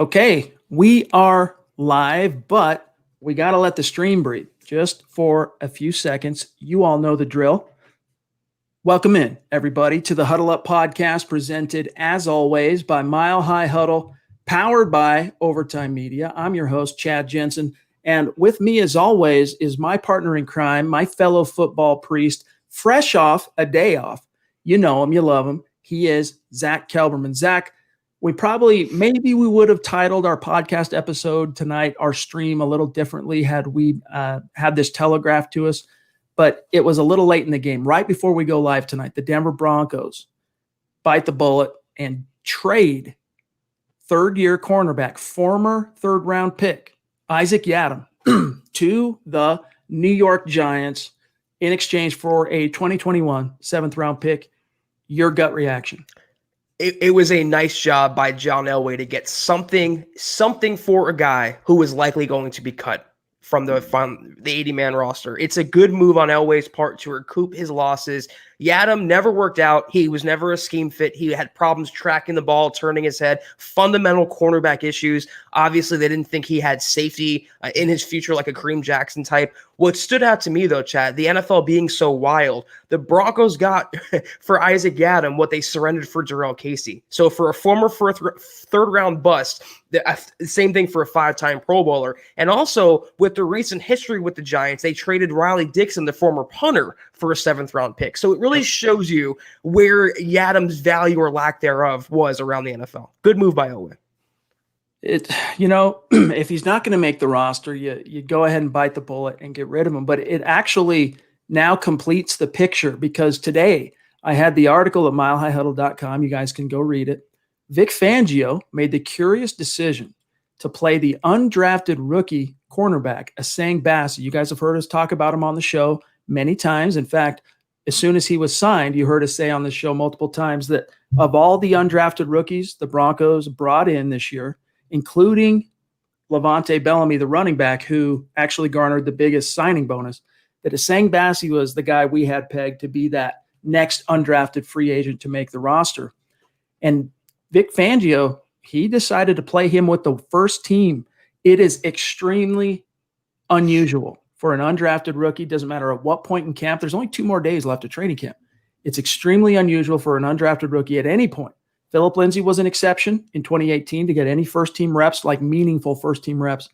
Okay, we are live, but we got to let the stream breathe just for a few seconds. You all know the drill. Welcome in, everybody, to the Huddle Up podcast, presented, as always, by Mile High Huddle, powered by Overtime Media. I'm your host, Chad Jensen, and with me, as always, is my partner in crime, my fellow football priest, fresh off a day off. You know him, you love him. He is Zack Kelberman. Zack, maybe we would have titled our podcast episode tonight, our stream, a little differently had we had this telegraphed to us, but it was a little late in the game. Right before we go live tonight, the Denver Broncos bite the bullet and trade third-year cornerback, former third-round pick, Isaac Yiadom, to the New York Giants in exchange for a 2021 seventh-round pick. Your gut reaction? It was a nice job by John Elway to get something for a guy who was likely going to be cut from the 80-man roster. It's a good move on Elway's part to recoup his losses. Yiadom never worked out. He was never a scheme fit. He had problems tracking the ball, turning his head, fundamental cornerback issues. Obviously, they didn't think he had safety in his future like a Kareem Jackson type. What stood out to me, though, Chad, the NFL being so wild, the Broncos got for Isaac Yiadom what they surrendered for Jarrell Casey. So for a former third-round bust, the same thing for a five-time Pro Bowler. And also, with the recent history with the Giants, they traded Riley Dixon, the former punter, for a seventh-round pick. So it really shows you where Yiadom's value or lack thereof was around the NFL. Good move by Elway. If he's not going to make the roster, you go ahead and bite the bullet and get rid of him. But it actually now completes the picture, because today I had the article at milehighhuddle.com. You guys can go read it. Vic Fangio made the curious decision to play the undrafted rookie cornerback, Bassey. You guys have heard us talk about him on the show many times. In fact, as soon as he was signed, you heard us say on the show multiple times that of all the undrafted rookies the Broncos brought in this year, including Levante Bellamy, the running back, who actually garnered the biggest signing bonus, that Bassey was the guy we had pegged to be that next undrafted free agent to make the roster. And Vic Fangio, he decided to play him with the first team. It is extremely unusual for an undrafted rookie. Doesn't matter at what point in camp. There's only 2 more days left of training camp. It's extremely unusual for an undrafted rookie at any point. Philip Lindsay was an exception in 2018 to get any first-team reps, like meaningful first-team reps.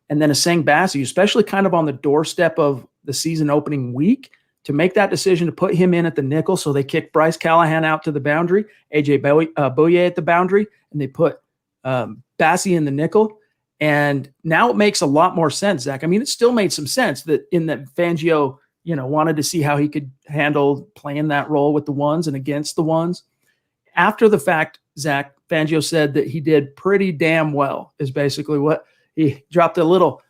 And then Bassey, especially kind of on the doorstep of the season opening week, to make that decision to put him in at the nickel. So they kicked Bryce Callahan out to the boundary, A.J. Bouye at the boundary, and they put Bassey in the nickel. And now it makes a lot more sense, Zach. I mean, it still made some sense that Fangio, wanted to see how he could handle playing that role with the ones and against the ones. After the fact, Zach, Fangio said that he did pretty damn well, is basically what he dropped, a little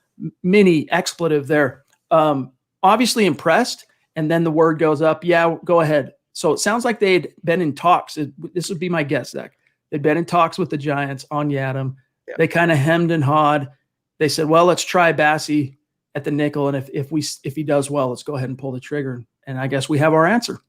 mini expletive there. Obviously impressed. And then the word goes up, yeah, go ahead. So it sounds like they'd been in talks. This would be my guess, Zach. They'd been in talks with the Giants on Yiadom. Yeah. They kind of hemmed and hawed. They said, well, let's try Bassey at the nickel. And if he does well, let's go ahead and pull the trigger. And I guess we have our answer.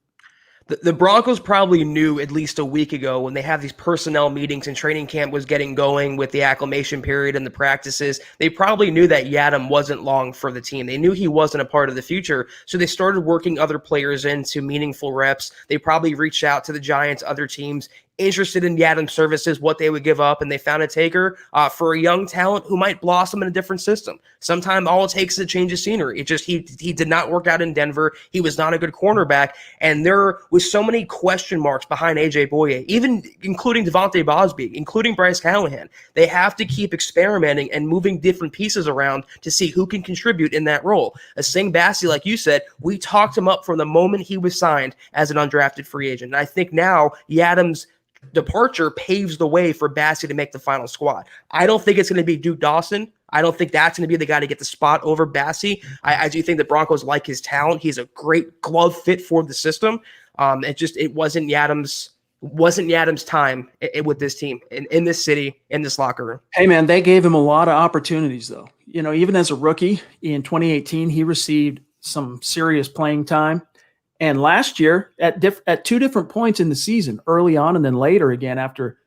The Broncos probably knew at least a week ago, when they have these personnel meetings and training camp was getting going with the acclimation period and the practices, they probably knew that Yiadom wasn't long for the team. They knew he wasn't a part of the future, so they started working other players into meaningful reps. They probably reached out to the Giants, other teams interested in Yiadom's services, what they would give up, and they found a taker for a young talent who might blossom in a different system. Sometimes all it takes is a change of scenery. It just he did not work out in Denver. He was not a good cornerback, and there was so many question marks behind A.J. Bouye, even including Devontae Bosby, including Bryce Callahan. They have to keep experimenting and moving different pieces around to see who can contribute in that role. Bassey, like you said, we talked him up from the moment he was signed as an undrafted free agent. And I think now Yiadom's departure paves the way for Bassey to make the final squad. I don't think it's going to be Duke Dawson. I don't think that's going to be the guy to get the spot over Bassey. I do think the Broncos like his talent. He's a great glove fit for the system. It wasn't Yiadom's time with this team in this city, in this locker room. Hey man, they gave him a lot of opportunities though. Even as a rookie in 2018, he received some serious playing time. And last year, at 2 different points in the season, early on and then later again after,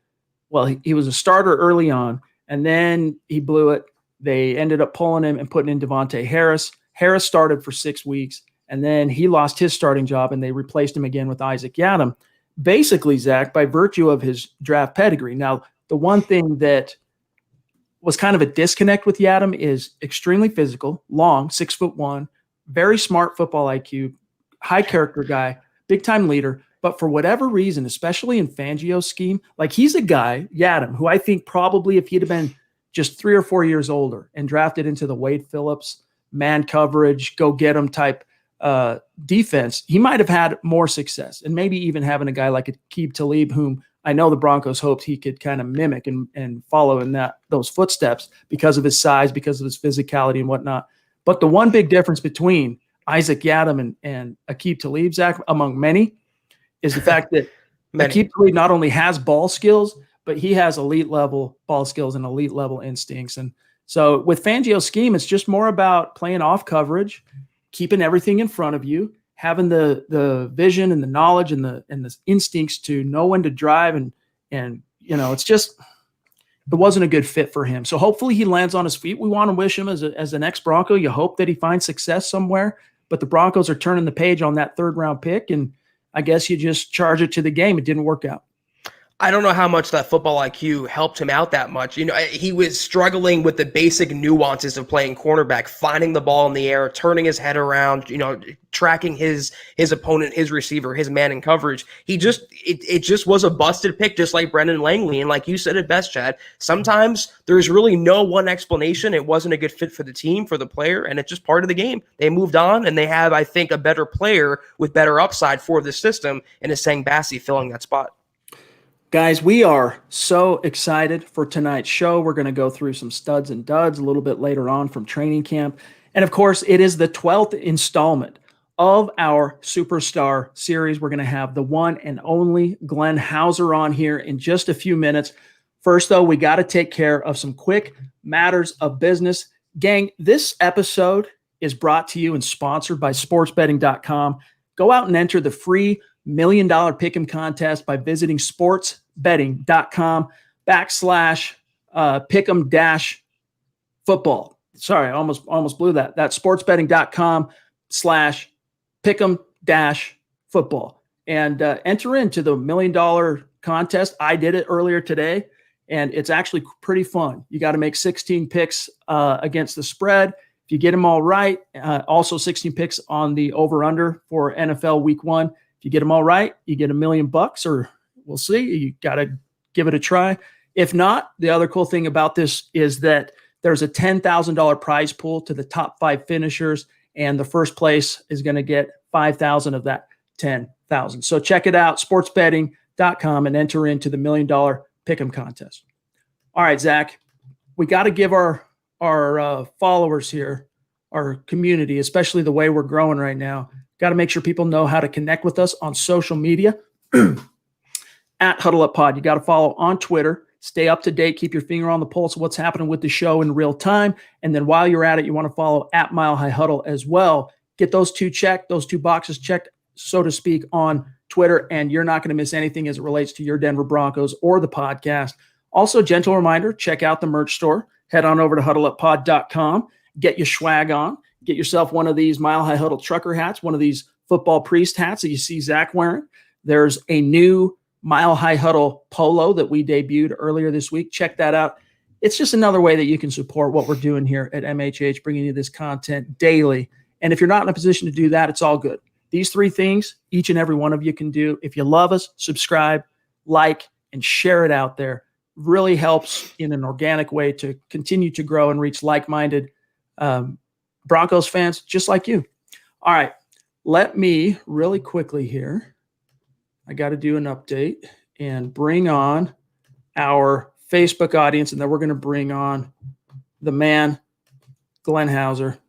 he was a starter early on. And then he blew it. They ended up pulling him and putting in Devontae Harris. Harris started for 6 weeks, and then he lost his starting job, and they replaced him again with Isaac Yiadom. Basically, Zach, by virtue of his draft pedigree. Now, the one thing that was kind of a disconnect with Yiadom is extremely physical, long, 6'1", very smart football IQ, high character guy, big time leader. But for whatever reason, especially in Fangio's scheme, like he's a guy, Yiadom, who I think probably if he'd have been just 3 or 4 years older and drafted into the Wade Phillips man coverage, go get him type defense, he might have had more success. And maybe even having a guy like Aqib Talib, whom I know the Broncos hoped he could kind of mimic and follow in those footsteps because of his size, because of his physicality and whatnot. But the one big difference between Isaac Yiadom and Aqib Talib, Zach, among many, is the fact that Aqib Talib not only has ball skills, but he has elite level ball skills and elite level instincts. And so with Fangio's scheme, it's just more about playing off coverage, keeping everything in front of you, having the vision and the knowledge and the instincts to know when to drive. And it's just, it wasn't a good fit for him. So hopefully he lands on his feet. We want to wish him as an ex-Bronco. You hope that he finds success somewhere, but the Broncos are turning the page on that 3rd round pick. And I guess you just charge it to the game. It didn't work out. I don't know how much that football IQ helped him out that much. He was struggling with the basic nuances of playing cornerback, finding the ball in the air, turning his head around, tracking his opponent, his receiver, his man in coverage. It just was a busted pick, just like Brendan Langley. And like you said it best, Chad, sometimes there's really no one explanation. It wasn't a good fit for the team, for the player, and it's just part of the game. They moved on, and they have, I think, a better player with better upside for the system, and is saying Bassey filling that spot. Guys, we are so excited for tonight's show. We're going to go through some studs and duds a little bit later on from training camp. And of course, it is the 12th installment of our Superstar series. We're going to have the one and only Glenn Hauser on here in just a few minutes. First, though, we got to take care of some quick matters of business. Gang, this episode is brought to you and sponsored by sportsbetting.com. Go out and enter the free $1 million pick'em contest by visiting sportsbetting.com/pick'em-football. Sorry, I almost blew that. That's sportsbetting.com/pick'em-football. And enter into the $1 million contest. I did it earlier today, and it's actually pretty fun. You got to make 16 picks against the spread. If you get them all right, also 16 picks on the over-under for NFL Week 1. If you get them all right, you get $1 million, or we'll see. You got to give it a try. If not, the other cool thing about this is that there's a $10,000 prize pool to the top 5 finishers, and the first place is going to get $5,000 of that $10,000. So check it out, sportsbetting.com, and enter into the $1 million pick'em contest. All right, Zach, we got to give our followers here, our community, especially the way we're growing right now, got to make sure people know how to connect with us on social media at Huddle Up Pod. You got to follow on Twitter, stay up to date, keep your finger on the pulse of what's happening with the show in real time. And then while you're at it, you want to follow at Mile High Huddle as well. Get those two boxes checked, so to speak, on Twitter, and you're not going to miss anything as it relates to your Denver Broncos or the podcast. Also, gentle reminder, check out the merch store. Head on over to huddleuppod.com, get your swag on, get yourself one of these Mile High Huddle trucker hats, one of these football priest hats that you see Zach wearing. There's a new Mile High Huddle polo that we debuted earlier this week. Check that out. It's just another way that you can support what we're doing here at MHH, bringing you this content daily. And if you're not in a position to do that, it's all good. These 3 things, each and every one of you can do. If you love us, subscribe, like, and share it out there. Really helps in an organic way to continue to grow and reach like-minded Broncos fans just like you. All right, let me really quickly here. I got to do an update and bring on our Facebook audience, and then we're going to bring on the man, Glenn Hauser.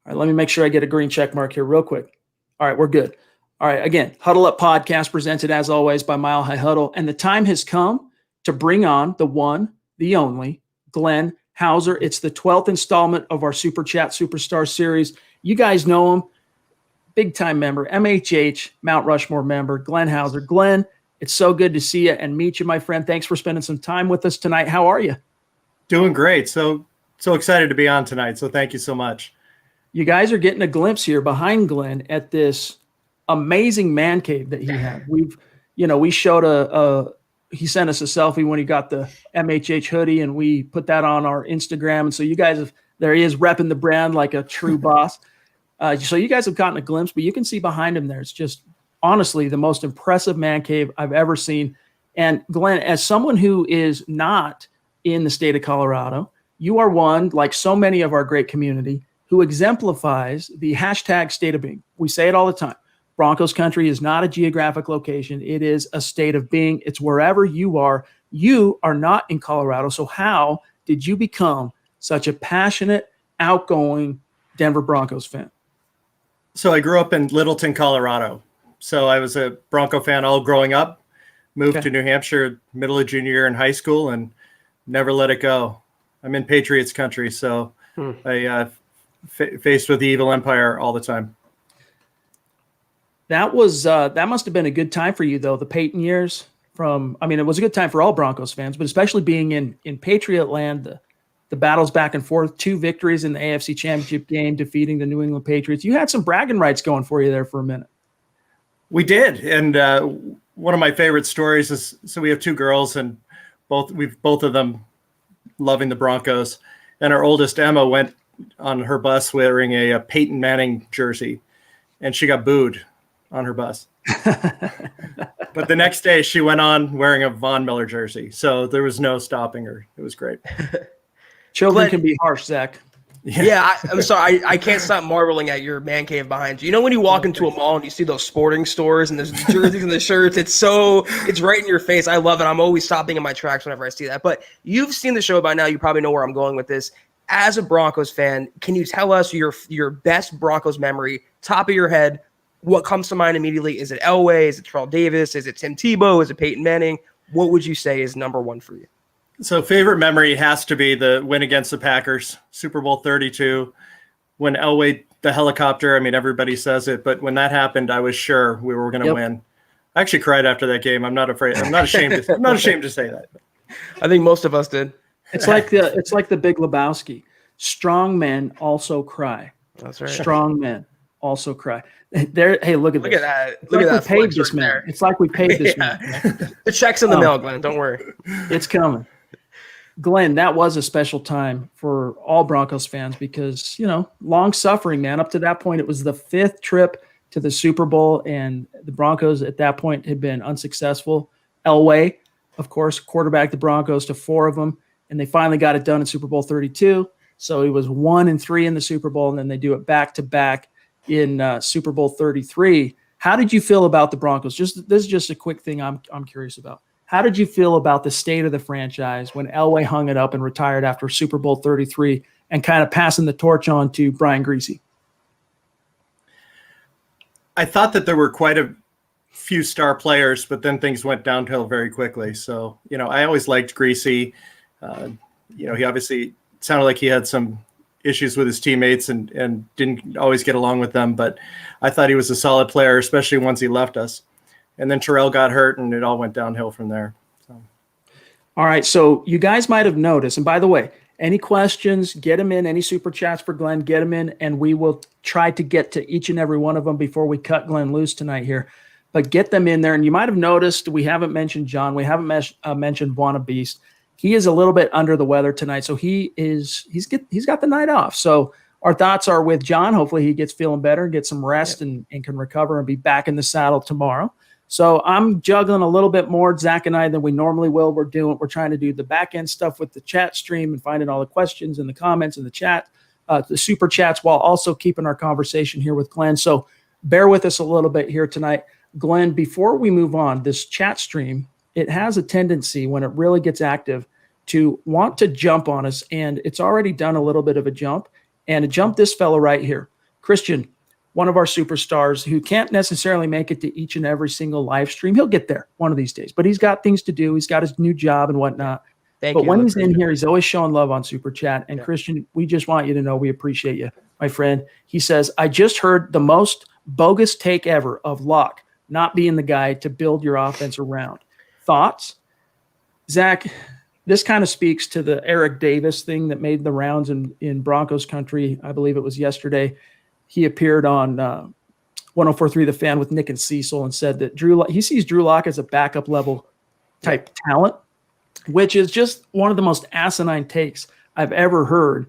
All right, let me make sure I get a green check mark here real quick. All right, we're good. All right, again, Huddle Up Podcast presented as always by Mile High Huddle, and the time has come to bring on the one, the only, Glenn Hauser. It's the 12th installment of our Super Chat Superstar series. You guys know him, big-time member, MHH, Mount Rushmore member, Glenn Hauser. Glenn, it's so good to see you and meet you, my friend. Thanks for spending some time with us tonight. How are you? Doing great. So excited to be on tonight. So thank you so much. You guys are getting a glimpse here behind Glenn at this amazing man cave that he had. We showed he sent us a selfie when he got the MHH hoodie, and we put that on our Instagram. And so you guys there he is repping the brand like a true boss. So you guys have gotten a glimpse, but you can see behind him there. It's just honestly the most impressive man cave I've ever seen. And Glenn, as someone who is not in the state of Colorado, you are one, like so many of our great community, who exemplifies the hashtag state of being. We say it all the time. Broncos country is not a geographic location. It is a state of being. It's wherever you are. You are not in Colorado. So how did you become such a passionate, outgoing Denver Broncos fan? So I grew up in Littleton, Colorado. So I was a Bronco fan all growing up, moved to New Hampshire middle of junior year in high school, and never let it go. I'm in Patriots country, so I faced with the evil empire all the time. That must have been a good time for you, though, the Peyton years. It was a good time for all Broncos fans, but especially being in Patriot land, the battles back and forth, 2 victories in the AFC Championship game, defeating the New England Patriots. You had some bragging rights going for you there for a minute. We did, and one of my favorite stories is, so we have 2 girls, and both of them loving the Broncos, and our oldest Emma went on her bus wearing a Peyton Manning jersey, and she got booed on her bus. But the next day she went on wearing a Von Miller jersey, so there was no stopping her. It was great. Children can be harsh, Zach. Yeah, I'm sorry. I can't stop marveling at your man cave behind you. You know when you walk into a mall and you see those sporting stores and there's the jerseys and the shirts, it's right in your face. I love it. I'm always stopping in my tracks whenever I see that. But you've seen the show by now. You probably know where I'm going with this. As a Broncos fan, can you tell us your best Broncos memory, top of your head? What comes to mind immediately? Is it Elway? Is it Terrell Davis? Is it Tim Tebow? Is it Peyton Manning? What would you say is number one for you? So favorite memory has to be the win against the Packers, Super Bowl 32, when Elway, the helicopter, everybody says it, but when that happened, I was sure we were going to win. I actually cried after that game. I'm not ashamed to say that. I think most of us did. It's like the Big Lebowski. Strong men also cry. That's right. Strong men also cry. Hey, look at that. Look at that. We paid this man. It's like we paid this man. The check's in the mail, Glenn. Don't worry. It's coming. Glenn, that was a special time for all Broncos fans because, long suffering, man. Up to that point, it was the 5th trip to the Super Bowl, and the Broncos at that point had been unsuccessful. Elway, of course, quarterbacked the Broncos to 4 of them, and they finally got it done in Super Bowl 32. So it was 1-3 in the Super Bowl, and then they do it back-to-back in Super Bowl 33. How did you feel about the Broncos? This is just a quick thing I'm curious about. How did you feel about the state of the franchise when Elway hung it up and retired after Super Bowl 33 and kind of passing the torch on to Brian Griese? I thought that there were quite a few star players, but then things went downhill very quickly. So, I always liked Griese. He obviously sounded like he had some issues with his teammates and didn't always get along with them, but I thought he was a solid player, especially once he left us. And then Terrell got hurt, and it all went downhill from there. So. All right, so you guys might have noticed, and by the way, any questions, get them in. Any super chats for Glenn, get them in, and we will try to get to each and every one of them before we cut Glenn loose tonight here. But get them in there, and you might have noticed we haven't mentioned John. We haven't mentioned Buona Beast. He is a little bit under the weather tonight, so he's got the night off. So our thoughts are with John. Hopefully he gets feeling better, get some rest, and can recover and be back in the saddle tomorrow. So I'm juggling a little bit more, Zach and I, than we normally will. We're trying to do the back end stuff with the chat stream and finding all the questions and the comments in the chat, the super chats, while also keeping our conversation here with Glenn. So bear with us a little bit here tonight. Glenn, before we move on, this chat stream, it has a tendency when it really gets active to want to jump on us, and it's already done a little bit of a jump, and it jumped this fellow right here, Christian, one of our superstars who can't necessarily make it to each and every single live stream. He'll get there one of these days, but he's got things to do. He's got his new job and whatnot. But when he's in here, he's always showing love on Super Chat. And Christian, we just want you to know we appreciate you, my friend. He says, I just heard the most bogus take ever of Locke not being the guy to build your offense around. Thoughts? Zach, this kind of speaks to the Eric Davis thing that made the rounds in Broncos country. I believe it was yesterday. He appeared on 104.3 The Fan with Nick and Cecil and said that he sees Drew Lock as a backup level type talent, which is just one of the most asinine takes I've ever heard.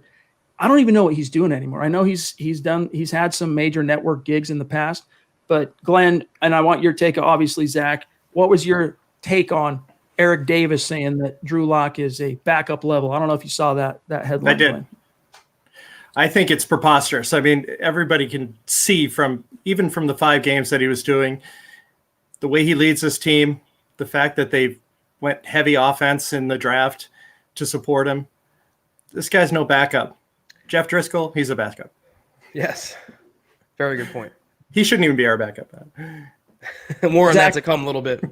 I don't even know what he's doing anymore. I know he's had some major network gigs in the past, but Glenn, and I want your take, obviously, Zach, what was your take on Eric Davis saying that Drew Lock is a backup level? I don't know if you saw that headline. I did. Glenn. I think it's preposterous. I mean, everybody can see even from the 5 games that he was doing, the way he leads this team, the fact that they went heavy offense in the draft to support him. This guy's no backup. Jeff Driscoll, he's a backup. Yes. Very good point. He shouldn't even be our backup. More on that to come a little bit.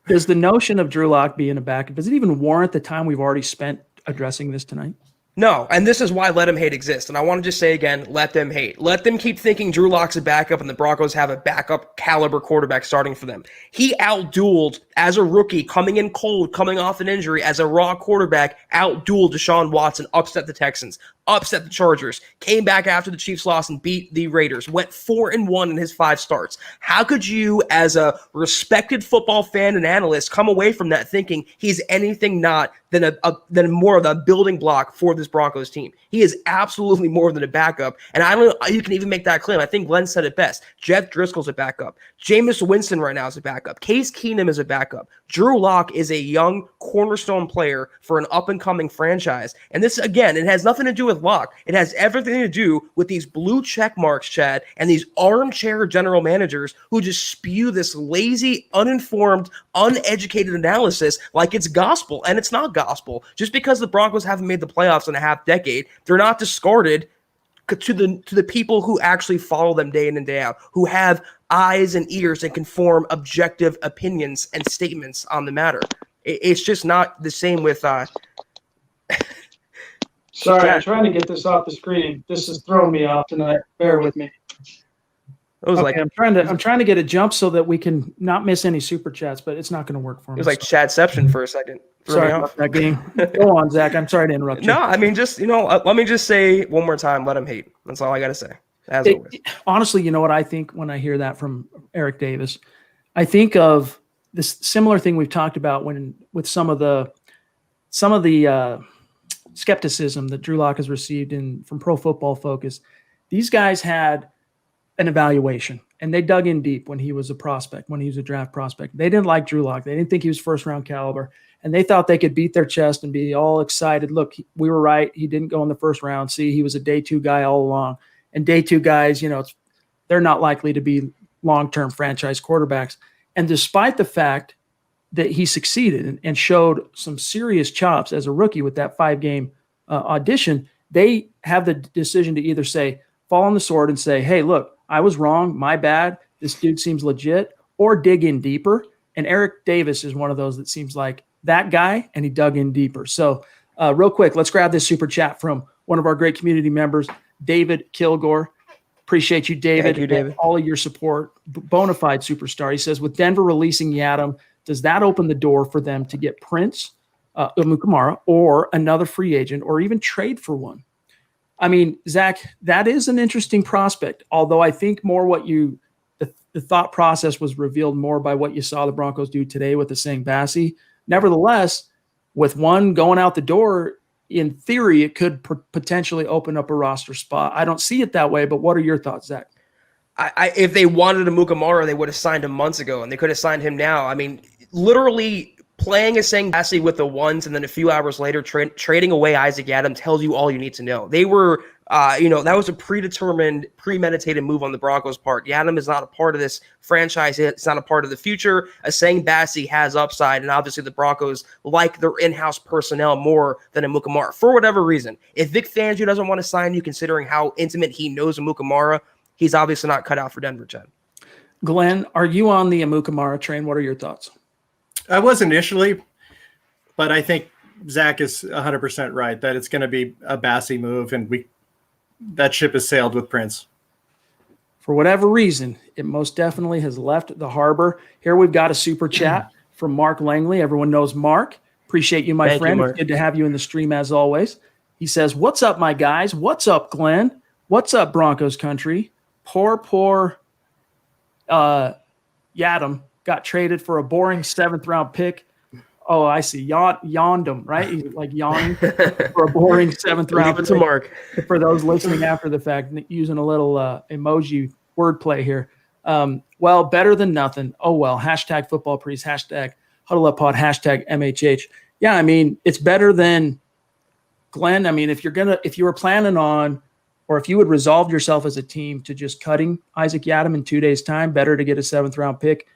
Does the notion of Drew Lock being a backup, does it even warrant the time we've already spent addressing this tonight? No, and this is why let them hate exists. And I want to just say again, let them hate. Let them keep thinking Drew Lock's a backup and the Broncos have a backup caliber quarterback starting for them. He outdueled, as a rookie, coming in cold, coming off an injury, as a raw quarterback, outdueled Deshaun Watson, upset the Texans, upset the Chargers, came back after the Chiefs lost and beat the Raiders, went 4-1 in his 5 starts. How could you, as a respected football fan and analyst, come away from that thinking he's anything not than more of a building block for this Broncos team? He is absolutely more than a backup, and I don't know, you can even make that claim. I think Glenn said it best. Jeff Driscoll's a backup. Jameis Winston right now is a backup. Case Keenum is a backup. Drew Lock is a young cornerstone player for an up-and-coming franchise. And this, again, it has nothing to do with Lock. It has everything to do with these blue check marks, Chad, and these armchair general managers who just spew this lazy, uninformed, uneducated analysis like it's gospel. And it's not gospel. Just because the Broncos haven't made the playoffs in a half decade, they're not discarded to the people who actually follow them day in and day out, who have eyes and ears and can form objective opinions and statements on the matter. It's just not the same with Sorry, I'm trying to get this off the screen. This is throwing me off tonight. Bear with me. It was I'm trying to get a jump so that we can not miss any super chats, but it's not going to work for me. It was like Chadception for a second. Sorry about that game. Go on, Zach. I'm sorry to interrupt you. No, I mean, just, let me just say one more time, let him hate. That's all I got to say. As always. Honestly, you know what I think when I hear that from Eric Davis? I think of this similar thing we've talked about with some of the skepticism that Drew Lock has received from Pro Football Focus. These guys had an evaluation, and they dug in deep when he was a prospect, when he was a draft prospect. They didn't like Drew Lock. They didn't think he was first-round caliber, and they thought they could beat their chest and be all excited. Look, we were right. He didn't go in the first round. See, he was a day 2 guy all along. And day 2 guys, they're not likely to be long-term franchise quarterbacks. And despite the fact that he succeeded and showed some serious chops as a rookie with that 5-game audition, they have the decision to either fall on the sword and say, hey, look, I was wrong, my bad, this dude seems legit, or dig in deeper. And Eric Davis is one of those that seems like that guy, and he dug in deeper. So real quick, let's grab this super chat from one of our great community members, David Kilgore. Appreciate you, David. Thank you, David. All of your support. Bona fide superstar. He says, with Denver releasing Yiadom, does that open the door for them to get Prince, Amukamara, or another free agent, or even trade for one? I mean, Zach, that is an interesting prospect, although I think more the thought process was revealed more by what you saw the Broncos do today with the saying Bassey. Nevertheless, with one going out the door, in theory, it could potentially open up a roster spot. I don't see it that way, but what are your thoughts, Zach? If they wanted a Mukamara, they would have signed him months ago, and they could have signed him now. I mean, literally playing as saying Bassey with the ones, and then a few hours later trading away Isaac Yiadom tells you all you need to know. They were, that was a predetermined, premeditated move on the Broncos' part. Yiadom is not a part of this franchise. It's not a part of the future. Saying Bassey has upside, and obviously the Broncos like their in-house personnel more than a Mukamara for whatever reason. If Vic Fangio doesn't want to sign you, considering how intimate he knows of Mukamara, he's obviously not cut out for Denver, Chad. Glenn, are you on the Amukamara train? What are your thoughts? I was initially, but I think Zach is 100% right that it's going to be a Bassey move, and that ship has sailed with Prince. For whatever reason, it most definitely has left the harbor. Here we've got a super chat from Mark Langley. Everyone knows Mark. Appreciate you, my Thank you, friend. Mark. It's good to have you in the stream as always. He says, "What's up, my guys? What's up, Glenn? What's up, Broncos country? Poor Yiadom got traded for a boring 7th-round pick. Oh, I see. Yiadom, right? He's like yawning for a boring 7th-round Leave it pick. to Mark. For those listening after the fact, using a little emoji wordplay here. Well, better than nothing. Oh, well. Hashtag football priest. Hashtag huddle up pod. Hashtag MHH. Yeah, I mean, it's better than Glenn. I mean, if you were planning on, or if you would resolve yourself as a team to just cutting Isaac Yiadom in 2 days' time, better to get a 7th-round pick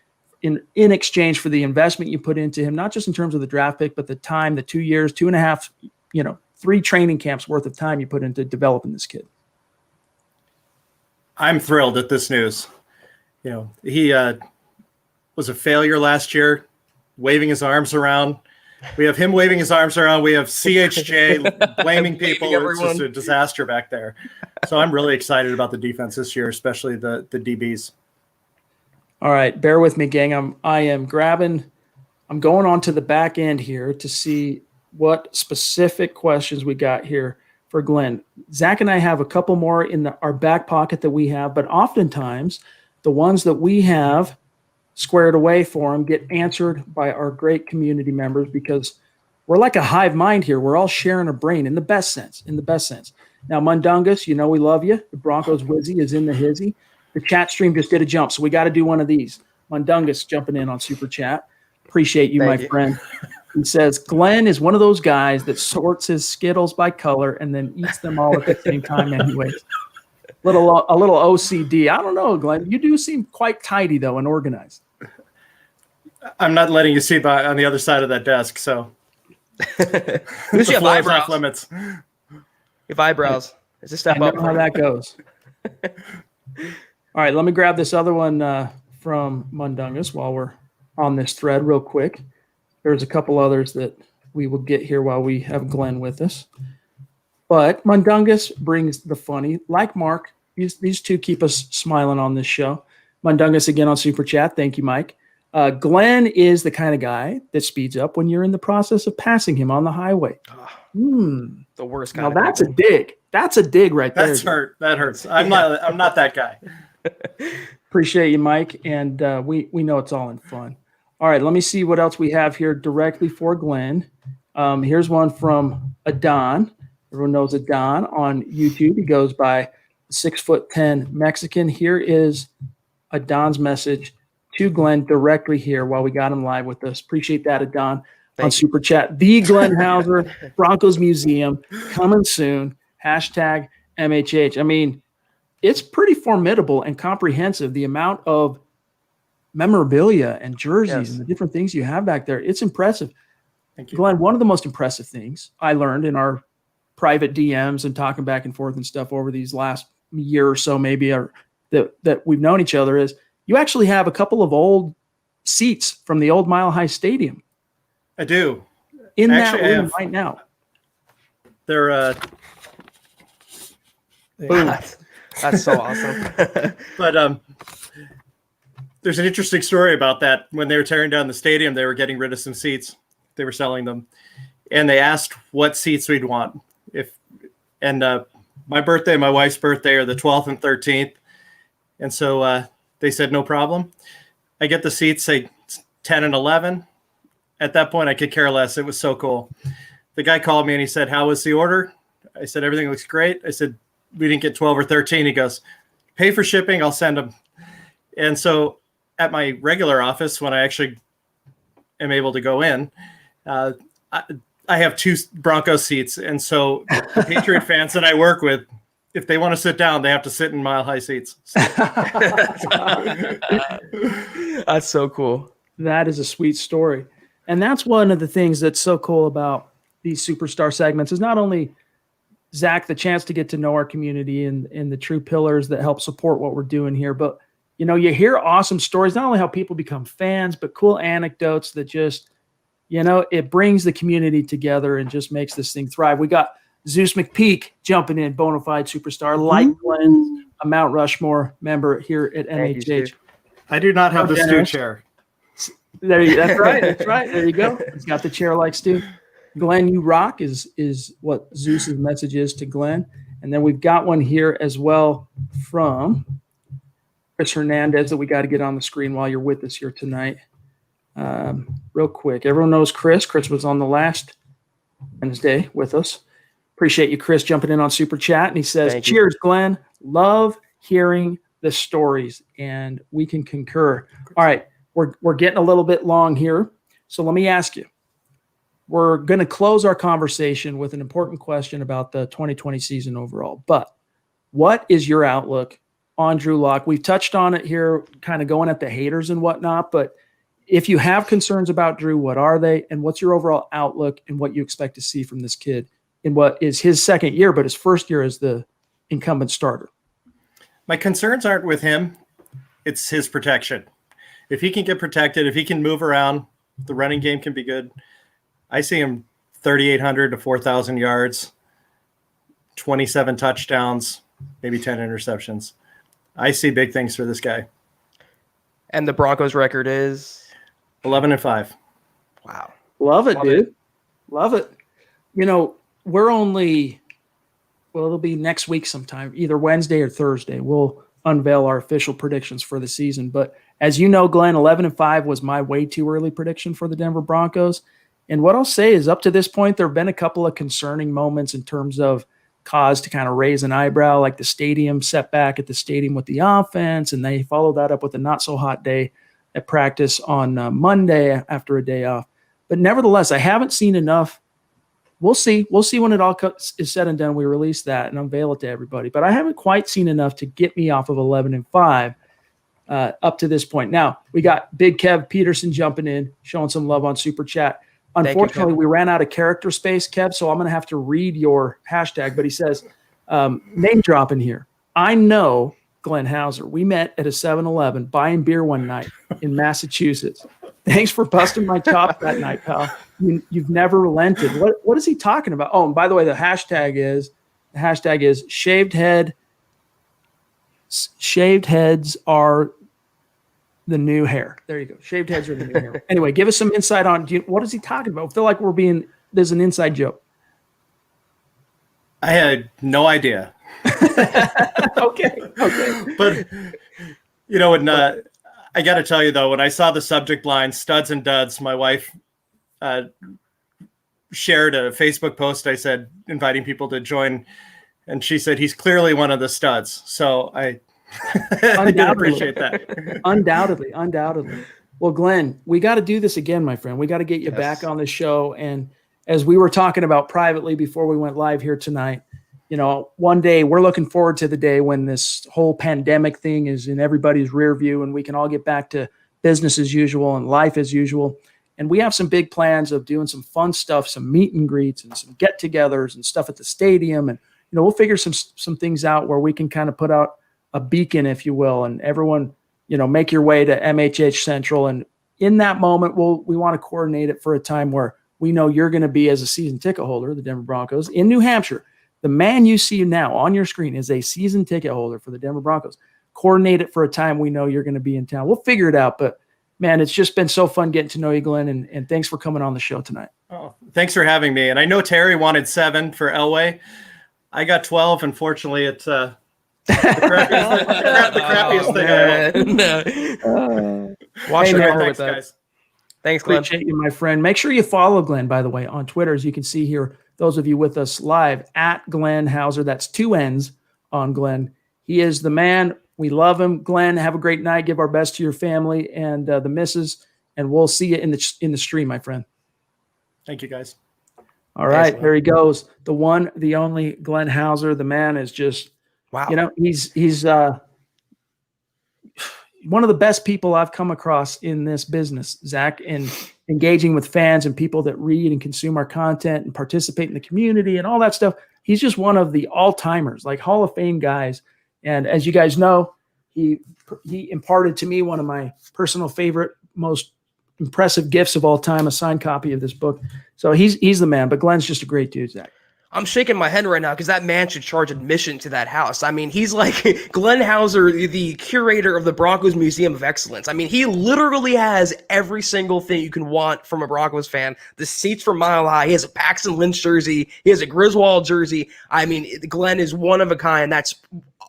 in exchange for the investment you put into him, not just in terms of the draft pick, but the time, the 2 years, 2.5, 3 training camps worth of time you put into developing this kid. I'm thrilled at this news. He was a failure last year, waving his arms around. We have him waving his arms around. We have CHJ blaming people. It's just a disaster back there. So I'm really excited about the defense this year, especially the DBs. All right, bear with me, gang. I'm going on to the back end here to see what specific questions we got here for Glenn. Zach and I have a couple more in our back pocket that we have, but oftentimes the ones that we have squared away for him get answered by our great community members, because we're like a hive mind here. We're all sharing a brain in the best sense. Now, Mundungus, we love you. The Broncos Wizzy is in the hizzy. The chat stream just did a jump, so we got to do one of these. Mundungus jumping in on Super Chat. Appreciate you, Thank my you. friend. He says, Glenn is one of those guys that sorts his Skittles by color and then eats them all at the same time anyways. A little OCD. I don't know, Glenn. You do seem quite tidy, though, and organized. I'm not letting you see on the other side of that desk, so Who's your floor is off eyebrows? limits. You have eyebrows. It's a step I know up. how that goes. All right, let me grab this other one from Mundungus while we're on this thread real quick. There's a couple others that we will get here while we have Glenn with us. But Mundungus brings the funny. Like Mark, these two keep us smiling on this show. Mundungus again on Super Chat. Thank you, Mike. Glenn is the kind of guy that speeds up when you're in the process of passing him on the highway. The worst kind Now of that's people. a dig. That's a dig right there. That's hurt. That hurts. I'm not that guy. Appreciate you, Mike. And we know it's all in fun. All right, let me see what else we have here directly for Glenn. Here's one from Adon. Everyone knows Adon on YouTube. He goes by 6'10" Mexican. Here is Adon's message to Glenn directly here while we got him live with us. Appreciate that, Adon, on Super Chat. The Glenn Hauser Broncos Museum coming soon. Hashtag MHH. I mean, it's pretty formidable and comprehensive, the amount of memorabilia and jerseys and the different things you have back there. It's impressive. Thank you. Glenn, one of the most impressive things I learned in our private DMs and talking back and forth and stuff over these last year or so, maybe, or that we've known each other, is you actually have a couple of old seats from the old Mile High Stadium. I do. In Actually, that room right now. They're That's so awesome. but there's an interesting story about that. When they were tearing down the stadium, they were getting rid of some seats. They were selling them, and they asked what seats we'd want. My birthday, my wife's birthday are the 12th and 13th, and so they said no problem. I get the seats, say 10 and 11. At that point, I could care less. It was so cool. The guy called me and he said, "How was the order?" I said, "Everything looks great." I said, "We didn't get 12 or 13. He goes, "Pay for shipping. I'll send them." And so at my regular office, when I actually am able to go in, I have 2 Broncos seats. And so the Patriot fans that I work with, if they want to sit down, they have to sit in Mile High seats. So. That's so cool. That is a sweet story. And that's one of the things that's so cool about these superstar segments, is not only, Zach, the chance to get to know our community and the true pillars that help support what we're doing here, but you hear awesome stories, not only how people become fans, but cool anecdotes that just, it brings the community together and just makes this thing thrive. We got Zeus McPeak jumping in, bona fide superstar, like Glenn, a Mount Rushmore member here at MHH. I do not have the stew chair. That's right. That's right. There you go. He's got the chair like Stu. Glenn, you rock is what Zeus's message is to Glenn. And then we've got one here as well from Chris Hernandez that we got to get on the screen while you're with us here tonight. Real quick. Everyone knows Chris. Chris was on the last Wednesday with us. Appreciate you, Chris, jumping in on Super Chat. And he says, cheers, Glenn. Love hearing the stories. And we can concur. All right. We're getting a little bit long here. So let me ask you. We're going to close our conversation with an important question about the 2020 season overall. But what is your outlook on Drew Lock? We've touched on it here, kind of going at the haters and whatnot. But if you have concerns about Drew, what are they? And what's your overall outlook and what you expect to see from this kid in what is his second year, but his first year as the incumbent starter? My concerns aren't with him. It's his protection. If he can get protected, if he can move around, the running game can be good. I see him 3,800 to 4,000 yards, 27 touchdowns, maybe 10 interceptions. I see big things for this guy. And the Broncos record is 11-5. Wow. Love it, dude. Love it. You know, we're only, well, it'll be next week sometime, either Wednesday or Thursday. We'll unveil our official predictions for the season. But as you know, Glenn, 11-5 was my way too early prediction for the Denver Broncos. And what I'll say is up to this point, there have been a couple of concerning moments in terms of cause to kind of raise an eyebrow, like the stadium setback at the stadium with the offense. And they followed that up with a not so hot day at practice on Monday after a day off. But nevertheless, I haven't seen enough. We'll see. We'll see when it all is said and done. We release that and unveil it to everybody. But I haven't quite seen enough to get me off of 11-5 up to this point. Now, we got Big Kev Peterson jumping in, showing some love on Super Chat. Unfortunately, we ran out of character space, Kev, so I'm going to have to read your hashtag. But he says, name dropping here. I know Glenn Hauser. We met at a 7-Eleven buying beer one night in Massachusetts. Thanks for busting my chops that night, pal. You've never relented. What is he talking about? Oh, and by the way, the hashtag is shaved head. Shaved heads are the new hair. There you go. Shaved heads are the new hair. Anyway, give us some insight on what is he talking about? I feel like there's an inside joke. I had no idea. Okay. But, you know, when I got to tell you, though, when I saw the subject line, Studs and Duds, my wife shared a Facebook post, I said, inviting people to join. And she said, he's clearly one of the studs. So I appreciate that. Undoubtedly. Well, Glenn, we got to do this again, my friend. We got to get you back on the show. And as we were talking about privately before we went live here tonight, you know, one day we're looking forward to the day when this whole pandemic thing is in everybody's rear view and we can all get back to business as usual and life as usual. And we have some big plans of doing some fun stuff, some meet and greets and some get-togethers and stuff at the stadium. And, you know, we'll figure some things out where we can kind of put out a beacon, if you will, and everyone, you know, make your way to MHH Central. And in that moment, we want to coordinate it for a time where we know you're going to be, as a season ticket holder, the Denver Broncos in New Hampshire. The man you see now on your screen is a season ticket holder for the Denver Broncos. Coordinate it for a time we know you're going to be in town. We'll figure it out. But, man, it's just been so fun getting to know you, Glenn, and thanks for coming on the show tonight. Oh, thanks for having me. And I know Terry wanted 7 for Elway. I got 12. Unfortunately, it's the crappiest thing. Wash your hair Thanks, with that. guys. Thanks, Glenn. Appreciate you, my friend. Make sure you follow Glenn, by the way, on Twitter, as you can see here. Those of you with us live at Glenn Hauser. That's 2 N's on Glenn. He is the man. We love him. Glenn, have a great night. Give our best to your family and the missus, and we'll see you in the stream, my friend. Thank you, guys. All right, there he goes. The one, the only Glenn Hauser. The man is just, wow. You know, he's one of the best people I've come across in this business, Zach, in engaging with fans and people that read and consume our content and participate in the community and all that stuff. He's just one of the all-timers, like Hall of Fame guys. And as you guys know, he imparted to me one of my personal favorite, most impressive gifts of all time, a signed copy of this book. So he's the man. But Glenn's just a great dude, Zach. I'm shaking my head right now because that man should charge admission to that house. I mean, he's like Glenn Hauser, the curator of the Broncos Museum of Excellence. I mean, he literally has every single thing you can want from a Broncos fan. The seats for Mile High. He has a Paxton Lynch jersey. He has a Griswold jersey. I mean, Glenn is one of a kind. That's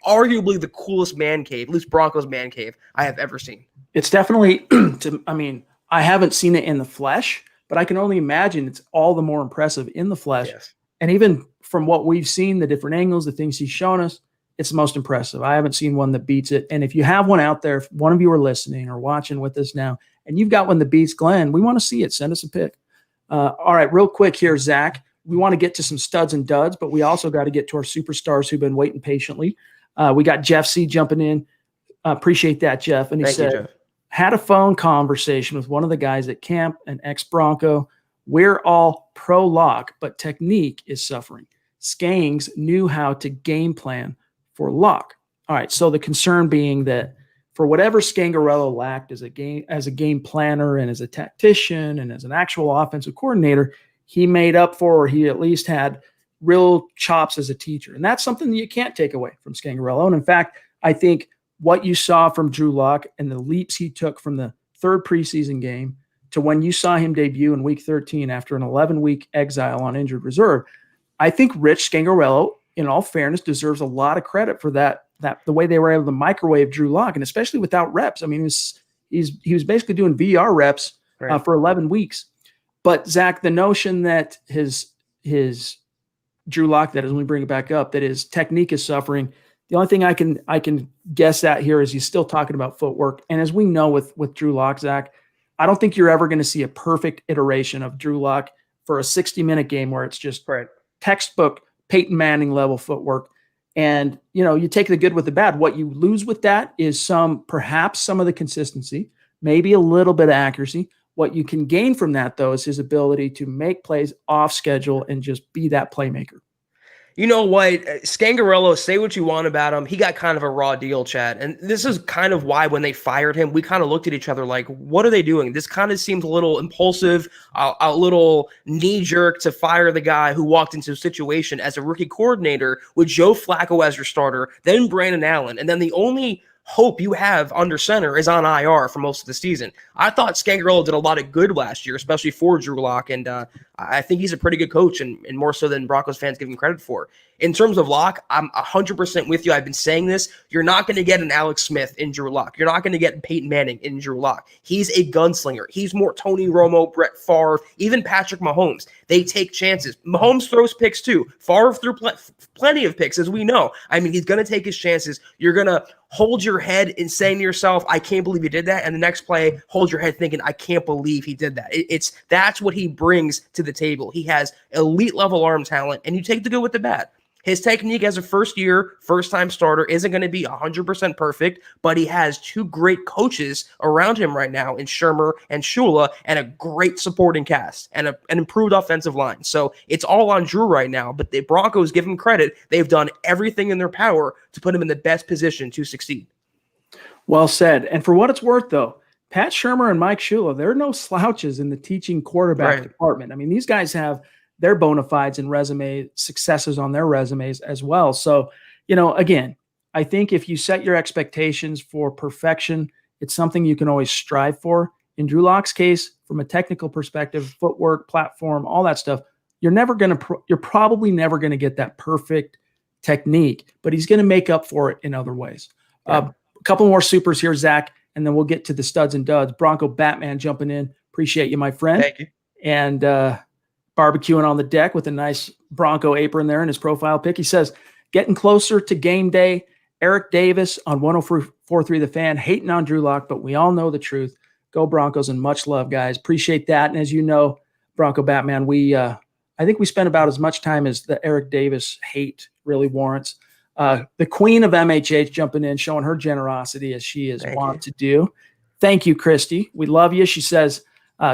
arguably the coolest man cave, at least Broncos man cave, I have ever seen. It's definitely, I haven't seen it in the flesh, but I can only imagine it's all the more impressive in the flesh. Yes. And even from what we've seen, the different angles, the things he's shown us, it's the most impressive. I haven't seen one that beats it. And if you have one out there, if one of you are listening or watching with us now, and you've got one that beats Glenn, we want to see it. Send us a pic. All right, real quick here, Zach. We want to get to some studs and duds, but we also got to get to our superstars who've been waiting patiently. We got Jeff C. jumping in. Appreciate that, Jeff. And he said, had a phone conversation with one of the guys at camp, an ex-Bronco. We're all pro-Lock, but technique is suffering. Skangs knew how to game plan for Lock. All right, so the concern being that for whatever Scangarello lacked as a game planner and as a tactician and as an actual offensive coordinator, he made up for, or he at least had real chops as a teacher. And that's something that you can't take away from Scangarello. And in fact, I think what you saw from Drew Lock and the leaps he took from the third preseason game to when you saw him debut in week 13 after an 11-week exile on injured reserve, I think Rich Scangarello, in all fairness, deserves a lot of credit for that the way they were able to microwave Drew Lock, and especially without reps. I mean, he was basically doing VR reps for 11 weeks. But Zach, the notion that his Drew Lock, that is, when we bring it back up, that his technique is suffering. The only thing I can guess at here is he's still talking about footwork. And as we know with Drew Lock, Zach, I don't think you're ever going to see a perfect iteration of Drew Lock for a 60-minute game where it's just textbook Peyton Manning level footwork. And, you take the good with the bad. What you lose with that is perhaps some of the consistency, maybe a little bit of accuracy. What you can gain from that, though, is his ability to make plays off schedule and just be that playmaker. You know what? Scangarello, say what you want about him. He got kind of a raw deal, Chad. And this is kind of why when they fired him, we kind of looked at each other like, what are they doing? This kind of seems a little impulsive, a little knee-jerk to fire the guy who walked into a situation as a rookie coordinator with Joe Flacco as your starter, then Brandon Allen. And then the only hope you have under center is on IR for most of the season. I thought Scangarello did a lot of good last year, especially for Drew Lock, and I think he's a pretty good coach, and more so than Broncos fans give him credit for. In terms of Lock, I'm 100% with you. I've been saying this. You're not going to get an Alex Smith in Drew Lock. You're not going to get Peyton Manning in Drew Lock. He's a gunslinger. He's more Tony Romo, Brett Favre, even Patrick Mahomes. They take chances. Mahomes throws picks too. Favre threw plenty of picks, as we know. I mean, he's going to take his chances. You're going to hold your head and saying to yourself, I can't believe he did that. And the next play, hold your head thinking, I can't believe he did that. That's what he brings to the table. He has elite level arm talent, and you take the good with the bad. His technique as a first-time starter isn't going to be 100% perfect, but he has two great coaches around him right now in Shermer and Shula, and a great supporting cast and an improved offensive line. So it's all on Drew right now, but the Broncos, give him credit. They've done everything in their power to put him in the best position to succeed. Well said. And for what it's worth, though, Pat Shermer and Mike Shula, they're no slouches in the teaching quarterback department. I mean, these guys have their bona fides and resume successes on their resumes as well. So, again, I think if you set your expectations for perfection, it's something you can always strive for. In Drew Lock's case, from a technical perspective, footwork, platform, all that stuff, you're probably never going to get that perfect technique, but he's going to make up for it in other ways. A couple more supers here, Zach, and then we'll get to the studs and duds. Bronco Batman jumping in. Appreciate you, my friend. Thank you. And barbecuing on the deck with a nice Bronco apron there in his profile pic. He says, getting closer to game day. Eric Davis on 104.3 The Fan, hating on Drew Lock, but we all know the truth. Go Broncos, and much love, guys. Appreciate that. And as you know, Bronco Batman, I think we spent about as much time as the Eric Davis hate really warrants. The queen of MHH jumping in, showing her generosity as she is wont to do. Thank you, Christy. We love you. She says,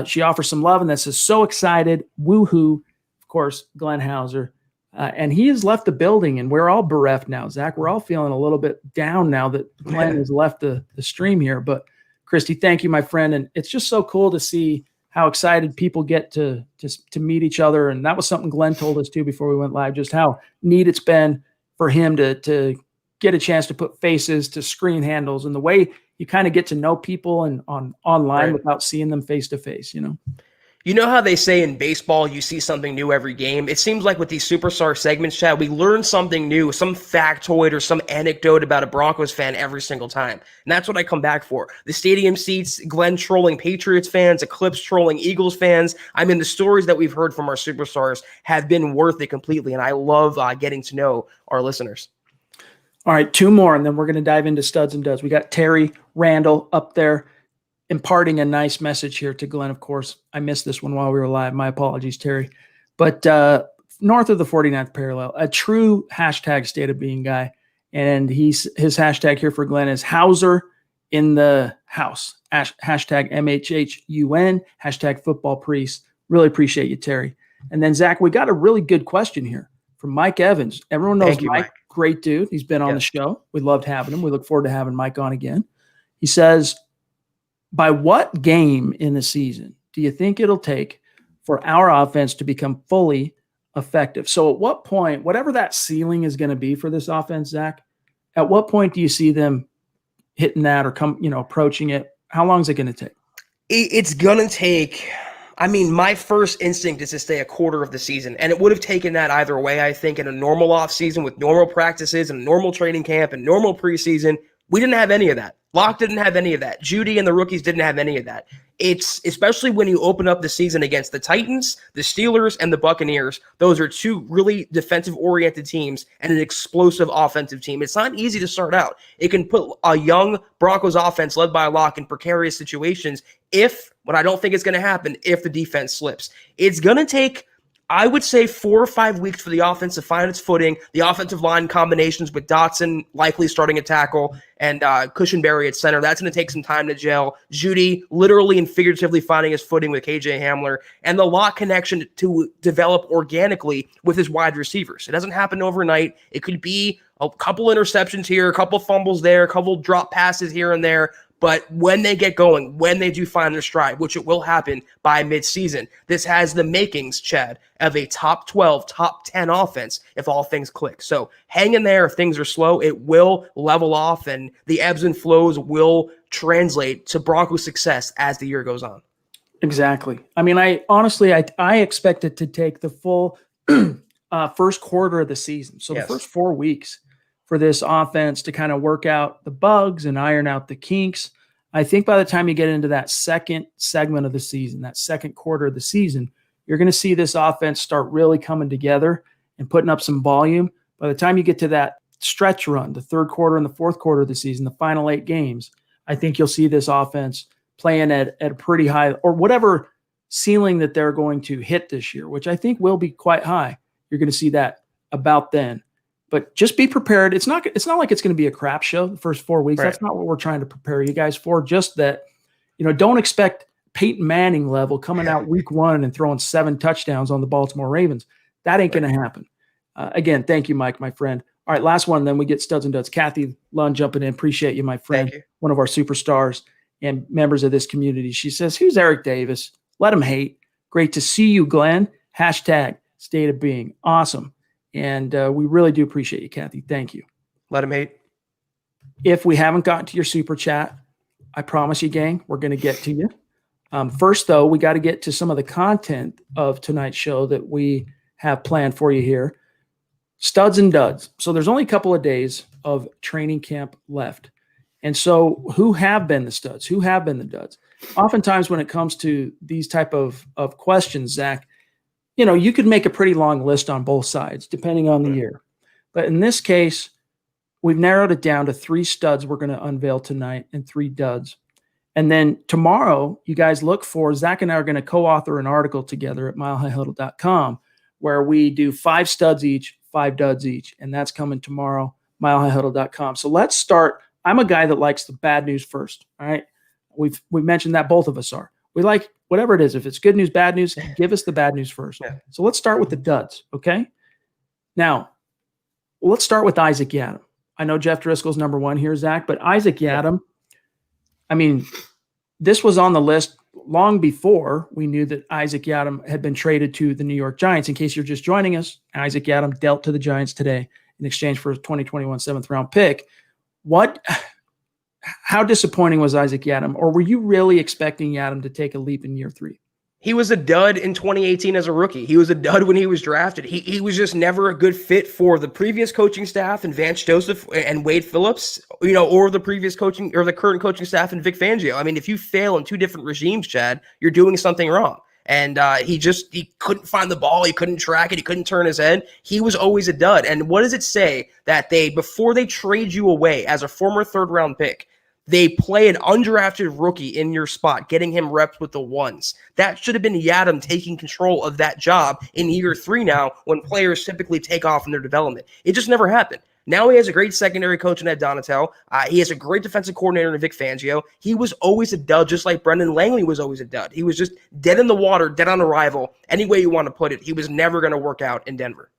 she offers some love and that says, so excited. Woohoo. Of course, Glenn Hauser. And he has left the building, and we're all bereft now, Zach. We're all feeling a little bit down now that Glenn has left the stream here. But Christy, thank you, my friend. And it's just so cool to see how excited people get to meet each other. And that was something Glenn told us too before we went live, just how neat it's been for him to get a chance to put faces to screen handles, and the way you kind of get to know people and online without seeing them face to face, you know? You know how they say in baseball, you see something new every game? It seems like with these superstar segments, Chad, we learn something new, some factoid or some anecdote about a Broncos fan every single time. And that's what I come back for. The stadium seats, Glenn trolling Patriots fans, Eclipse trolling Eagles fans. I mean, the stories that we've heard from our superstars have been worth it completely. And I love getting to know our listeners. All right, 2 more, and then we're going to dive into studs and duds. We got Terry Randall up there imparting a nice message here to Glenn. Of course, I missed this one while we were live. My apologies, Terry. But north of the 49th parallel, a true hashtag state of being guy. And his hashtag here for Glenn is Hauser in the house. Hashtag MHHUN, hashtag football priest. Really appreciate you, Terry. And then, Zach, we got a really good question here from Mike Evans. Everyone knows Mike. Great dude. He's been on the show. We loved having him. We look forward to having Mike on again. He says, by what game in the season do you think it'll take for our offense to become fully effective? So at what point, whatever that ceiling is going to be for this offense, Zach, at what point do you see them hitting that or approaching it? How long is it going to take? It's going to take, I mean, my first instinct is to stay a quarter of the season, and it would have taken that either way. I think in a normal offseason with normal practices and normal training camp and normal preseason, we didn't have any of that. Locke didn't have any of that. Judy and the rookies didn't have any of that. It's especially when you open up the season against the Titans, the Steelers, and the Buccaneers. Those are 2 really defensive-oriented teams and an explosive offensive team. It's not easy to start out. It can put a young Broncos offense led by Locke in precarious situations what I don't think is going to happen, if the defense slips. It's going to take, I would say, 4 or 5 weeks for the offense to find its footing. The offensive line combinations with Dotson likely starting at tackle and Cushenberry at center. That's going to take some time to gel. Judy literally and figuratively finding his footing with KJ Hamler, and the Locke connection to develop organically with his wide receivers. It doesn't happen overnight. It could be a couple interceptions here, a couple fumbles there, a couple drop passes here and there. But when they get going, when they do find their stride, which it will happen by midseason, this has the makings, Chad, of a top 12, top 10 offense if all things click. So hang in there. If things are slow, it will level off, and the ebbs and flows will translate to Broncos success as the year goes on. Exactly. I mean, I honestly expect it to take the full first quarter of the season. So the first 4 weeks for this offense to kind of work out the bugs and iron out the kinks. I think by the time you get into that second segment of the season, that second quarter of the season, you're going to see this offense start really coming together and putting up some volume. By the time you get to that stretch run, the third quarter and the fourth quarter of the season, the final 8 games, I think you'll see this offense playing at a pretty high, or whatever ceiling that they're going to hit this year, which I think will be quite high. You're going to see that about then. But just be prepared. It's not like it's going to be a crap show the first 4 weeks. Right. That's not what we're trying to prepare you guys for. Just that, don't expect Peyton Manning level coming out week 1 and throwing 7 touchdowns on the Baltimore Ravens. That ain't going to happen. Again, thank you, Mike, my friend. All right, last one, then we get studs and duds. Kathy Lund jumping in. Appreciate you, my friend. You. One of our superstars and members of this community. She says, who's Eric Davis? Let him hate. Great to see you, Glenn. Hashtag state of being. Awesome. And we really do appreciate you, Kathy. Thank you. Let him hate. If we haven't gotten to your super chat, I promise you, gang, we're going to get to you. First, though, we got to get to some of the content of tonight's show that we have planned for you here. Studs and duds. So there's only a couple of days of training camp left. And so who have been the studs? Who have been the duds? Oftentimes when it comes to these type of questions, Zach, you could make a pretty long list on both sides, depending on the year. But in this case, we've narrowed it down to 3 studs we're going to unveil tonight and 3 duds. And then tomorrow, you guys look for, Zach and I are going to co-author an article together at milehighhuddle.com where we do 5 studs each, 5 duds each. And that's coming tomorrow, milehighhuddle.com. So let's start. I'm a guy that likes the bad news first. All right. We've mentioned that both of us are. We like whatever it is. If it's good news, bad news, give us the bad news first. Yeah. So let's start with the duds, okay? Now, let's start with Isaac Yiadom. I know Jeff Driscoll's number 1 here, Zach, but Isaac Yiadom, I mean, this was on the list long before we knew that Isaac Yiadom had been traded to the New York Giants. In case you're just joining us, Isaac Yiadom dealt to the Giants today in exchange for a 2021 7th-round pick. How disappointing was Isaac Yiadom, or were you really expecting Yiadom to take a leap in year 3? He was a dud in 2018 as a rookie. He was a dud when he was drafted. He was just never a good fit for the previous coaching staff and Vance Joseph and Wade Phillips, or the previous coaching or the current coaching staff and Vic Fangio. I mean, if you fail in 2 different regimes, Chad, you're doing something wrong. And he couldn't find the ball. He couldn't track it. He couldn't turn his head. He was always a dud. And what does it say that before they trade you away as a former 3rd-round pick, they play an undrafted rookie in your spot, getting him reps with the ones? That should have been Yiadom taking control of that job in year 3 now, when players typically take off in their development. It just never happened. Now he has a great secondary coach in Ed Donatel. He has a great defensive coordinator in Vic Fangio. He was always a dud, just like Brendan Langley was always a dud. He was just dead in the water, dead on arrival. Any way you want to put it, he was never going to work out in Denver.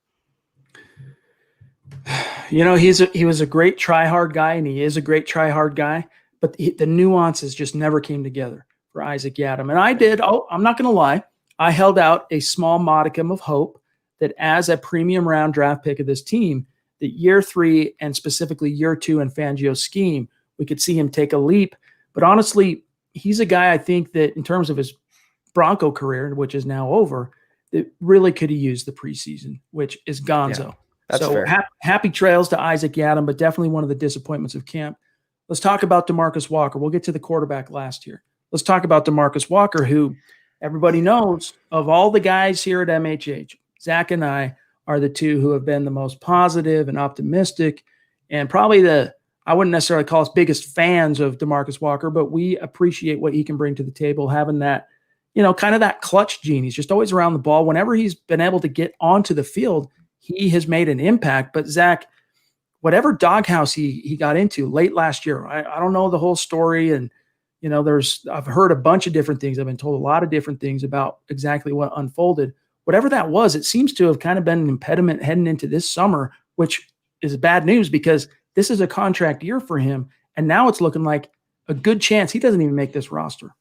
He was a great try-hard guy, and he is a great try-hard guy, but the nuances just never came together for Isaac Yiadom. And I'm not going to lie, I held out a small modicum of hope that as a premium round draft pick of this team, that year 3 and specifically year 2 in Fangio's scheme, we could see him take a leap. But honestly, he's a guy I think that in terms of his Bronco career, which is now over, that really could have used the preseason, which is gonzo. Yeah. That's so fair. Happy trails to Isaac Yiadom, but definitely one of the disappointments of camp. Let's talk about DeMarcus Walker. We'll get to the quarterback last year. Let's talk about DeMarcus Walker, who everybody knows of all the guys here at MHH. Zach and I are the 2 who have been the most positive and optimistic, and probably I wouldn't necessarily call us biggest fans of DeMarcus Walker, but we appreciate what he can bring to the table, having that, kind of that clutch gene. He's just always around the ball. Whenever he's been able to get onto the field, he has made an impact. But Zach, whatever doghouse he got into late last year, I don't know the whole story. And, I've heard a bunch of different things. I've been told a lot of different things about exactly what unfolded. Whatever that was, it seems to have kind of been an impediment heading into this summer, which is bad news because this is a contract year for him. And now it's looking like a good chance he doesn't even make this roster.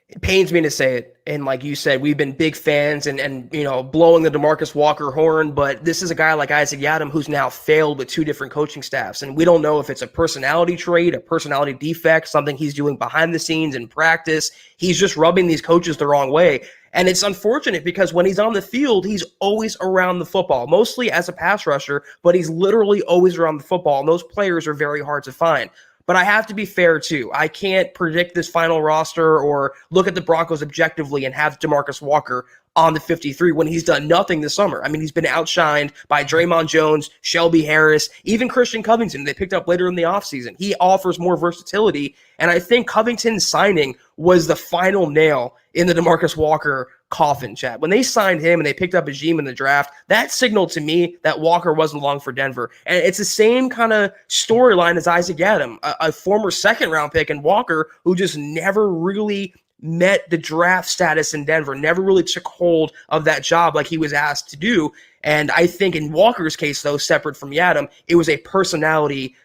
It pains me to say it. And like you said, we've been big fans and blowing the DeMarcus Walker horn, but this is a guy like Isaac Yiadom who's now failed with 2 different coaching staffs. And we don't know if it's a personality trait, a personality defect, something he's doing behind the scenes in practice. He's just rubbing these coaches the wrong way. And it's unfortunate because when he's on the field, he's always around the football, mostly as a pass rusher, but he's literally always around the football. And those players are very hard to find. But I have to be fair, too. I can't predict this final roster or look at the Broncos objectively and have DeMarcus Walker on the 53 when he's done nothing this summer. I mean, he's been outshined by Draymond Jones, Shelby Harris, even Christian Covington they picked up later in the offseason. He offers more versatility, and I think Covington's signing was the final nail in the DeMarcus Walker coffin, Chad. When they signed him and they picked up Ajim in the draft, that signaled to me that Walker wasn't long for Denver. And it's the same kind of storyline as Isaac Yiadom, a former 2nd-round pick, and Walker, who just never really met the draft status in Denver, never really took hold of that job like he was asked to do. And I think in Walker's case, though, separate from Yiadom, it was a personality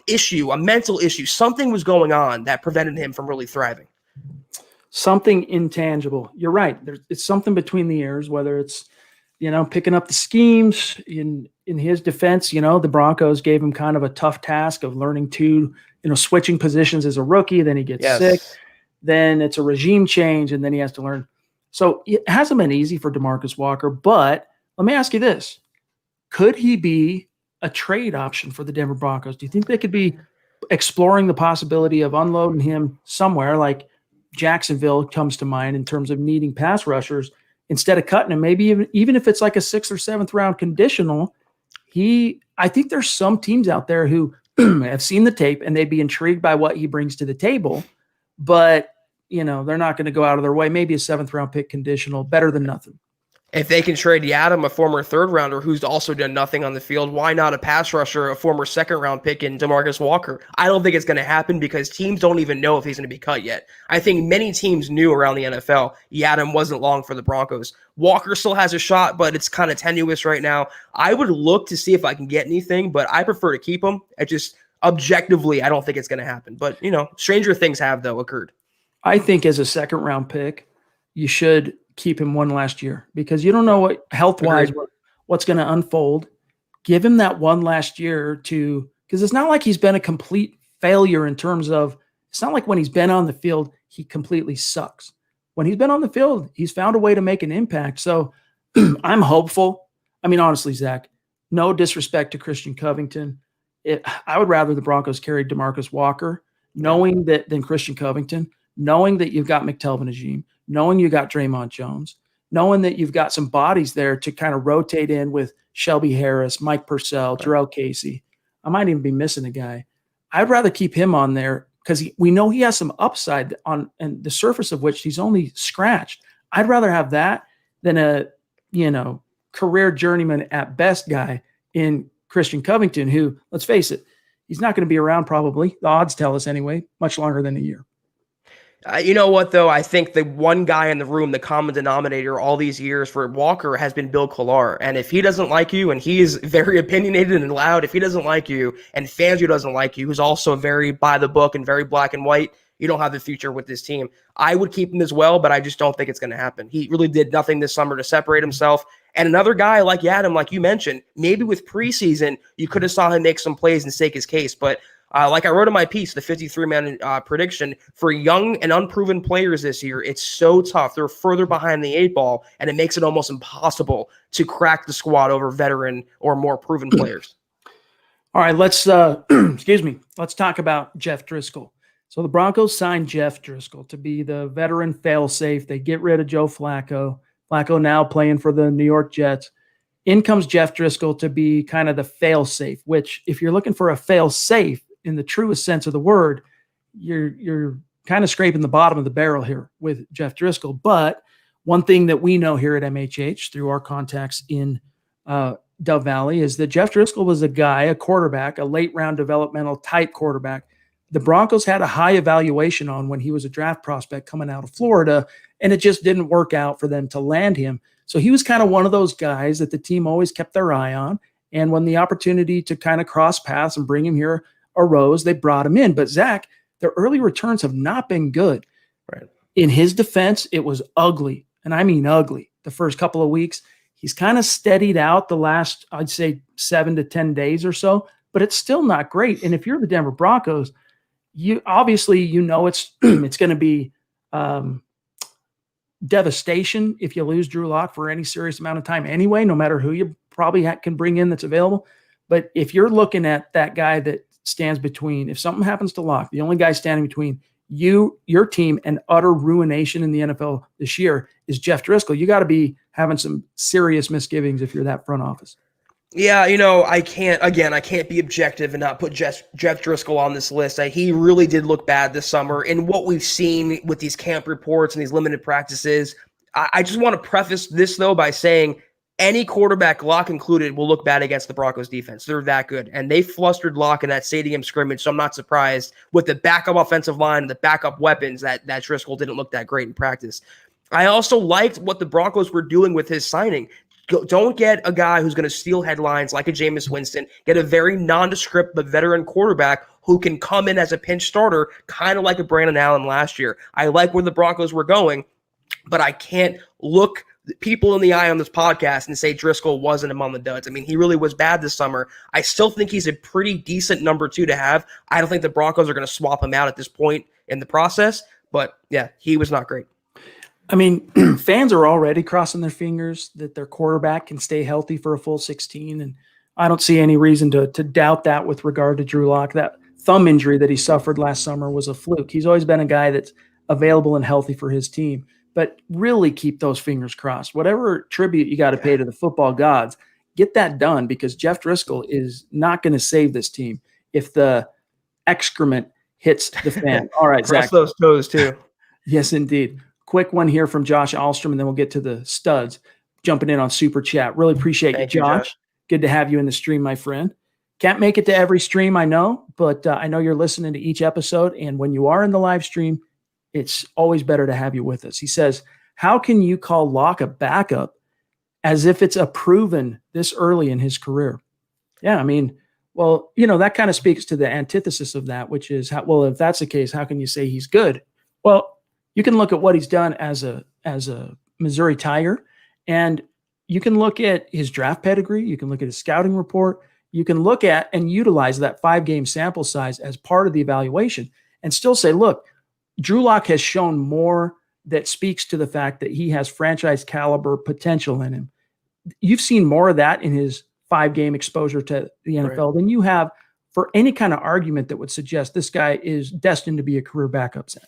issue, a mental issue. Something was going on that prevented him from really thriving. Something intangible. You're right. It's something between the ears, whether it's, picking up the schemes. In his defense, the Broncos gave him kind of a tough task of learning to, switching positions as a rookie. Then he gets sick. Then it's a regime change, and then he has to learn. So it hasn't been easy for DeMarcus Walker, but let me ask you this. Could he be a trade option for the Denver Broncos? Do you think they could be exploring the possibility of unloading him somewhere like Jacksonville comes to mind in terms of needing pass rushers instead of cutting him? Maybe even if it's like a 6th or 7th round conditional, I think there's some teams out there who have seen the tape and they'd be intrigued by what he brings to the table, but they're not going to go out of their way. Maybe a 7th round pick conditional, better than nothing. If they can trade Yiadom, a former 3rd-rounder who's also done nothing on the field, why not a pass rusher, a former 2nd-round pick in DeMarcus Walker? I don't think it's going to happen because teams don't even know if he's going to be cut yet. I think many teams knew around the NFL Yiadom wasn't long for the Broncos. Walker still has a shot, but it's kind of tenuous right now. I would look to see if I can get anything, but I prefer to keep him. Objectively, I don't think it's going to happen. But, stranger things have, though, occurred. I think as a second round pick, you should keep him one last year because you don't know what health wise what's going to unfold. Give him that one last year because it's not like he's been a complete failure in terms of, it's not like when he's been on the field, he completely sucks. When he's been on the field, he's found a way to make an impact. So I'm hopeful. I mean, honestly, Zach, no disrespect to Christian Covington. I would rather the Broncos carry DeMarcus Walker, knowing that than Christian Covington, knowing that you've got McTelvin Agim, knowing you got Draymond Jones, knowing that you've got some bodies there to kind of rotate in with Shelby Harris, Mike Purcell, Jarrell Casey. I might even be missing a guy. I'd rather keep him on there because we know he has some upside on and the surface of which he's only scratched. I'd rather have that than a, career journeyman at best guy in Christian Covington, who, let's face it, he's not going to be around probably, the odds tell us anyway, much longer than a year. You know what, though? I think the one guy in the room, the common denominator all these years for Walker has been Bill Collar. And if he doesn't like you, and he is very opinionated and loud, if he doesn't like you, and Fangio doesn't like you, who's also very by the book and very black and white, you don't have the future with this team. I would keep him as well, but I just don't think it's going to happen. He really did nothing this summer to separate himself. And another guy like Yiadom, like you mentioned, maybe with preseason, you could have saw him make some plays and stake his case, but like I wrote in my piece, the 53-man prediction for young and unproven players this year, it's so tough. They're further behind the 8 ball, and it makes it almost impossible to crack the squad over veteran or more proven players. All right, let's let's talk about Jeff Driscoll. So the Broncos signed Jeff Driscoll to be the veteran fail-safe. They get rid of Joe Flacco. Flacco now playing for the New York Jets. In comes Jeff Driscoll to be kind of the fail-safe, which if you're looking for a fail-safe, in the truest sense of the word, you're kind of scraping the bottom of the barrel here with Jeff Driscoll. But one thing that we know here at MHH through our contacts in Dove Valley is that Jeff Driscoll was a quarterback, a late round developmental type quarterback. The Broncos had a high evaluation on when he was a draft prospect coming out of Florida, and it just didn't work out for them to land him. So he was kind of one of those guys that the team always kept their eye on. And when the opportunity to kind of cross paths and bring him here arose, they brought him in. But Zach, their early returns have not been good. Right. In his defense, it was ugly. And I mean ugly. The first couple of weeks, he's kind of steadied out the last, I'd say 7 to 10 days or so, but it's still not great. And if you're the Denver Broncos, you obviously, it's it's going to be devastation if you lose Drew Lock for any serious amount of time anyway, no matter who you probably can bring in that's available. But if you're looking at that guy that stands between, if something happens to Locke, the only guy standing between you, your team, and utter ruination in the NFL this year is Jeff Driscoll. You got to be having some serious misgivings if you're that front office. Yeah, I can't be objective and not put Jeff Driscoll on this list. He really did look bad this summer. And what we've seen with these camp reports and these limited practices, I just want to preface this, though, by saying any quarterback, Locke included, will look bad against the Broncos defense. They're that good. And they flustered Locke in that stadium scrimmage, so I'm not surprised with the backup offensive line, the backup weapons, that Driscoll didn't look that great in practice. I also liked what the Broncos were doing with his signing. Don't get a guy who's going to steal headlines like a Jameis Winston. Get a very nondescript but veteran quarterback who can come in as a pinch starter, kind of like a Brandon Allen last year. I like where the Broncos were going, but I can't look people in the eye on this podcast and say Driscoll wasn't among the duds. I mean, he really was bad this summer. I still think he's a pretty decent number 2 to have. I don't think the Broncos are going to swap him out at this point in the process, but yeah, he was not great. I mean, fans are already crossing their fingers that their quarterback can stay healthy for a full 16, and I don't see any reason to doubt that with regard to Drew Lock. That thumb injury that he suffered last summer was a fluke. He's always been a guy that's available and healthy for his team. But really keep those fingers crossed. Whatever tribute you got to pay to the football gods, get that done, because Jeff Driscoll is not going to save this team if the excrement hits the fan. All right, Zach. Press those toes too. Yes, indeed. Quick one here from Josh Alstrom, and then we'll get to the studs. Jumping in on Super Chat. Really appreciate you, Josh. Good to have you in the stream, my friend. Can't make it to every stream, I know, but I know you're listening to each episode, and when you are in the live stream, it's always better to have you with us. He says, how can you call Locke a backup as if it's a proven this early in his career? Yeah, I mean, well, that kind of speaks to the antithesis of that, which is, if that's the case, how can you say he's good? Well, You can look at what he's done as a Missouri Tiger, and you can look at his draft pedigree. You can look at his scouting report. You can look at and utilize that 5-game sample size as part of the evaluation and still say, look, Drew Lock has shown more that speaks to the fact that he has franchise caliber potential in him. You've seen more of that in his 5-game exposure to the NFL than you have for any kind of argument that would suggest this guy is destined to be a career backup center.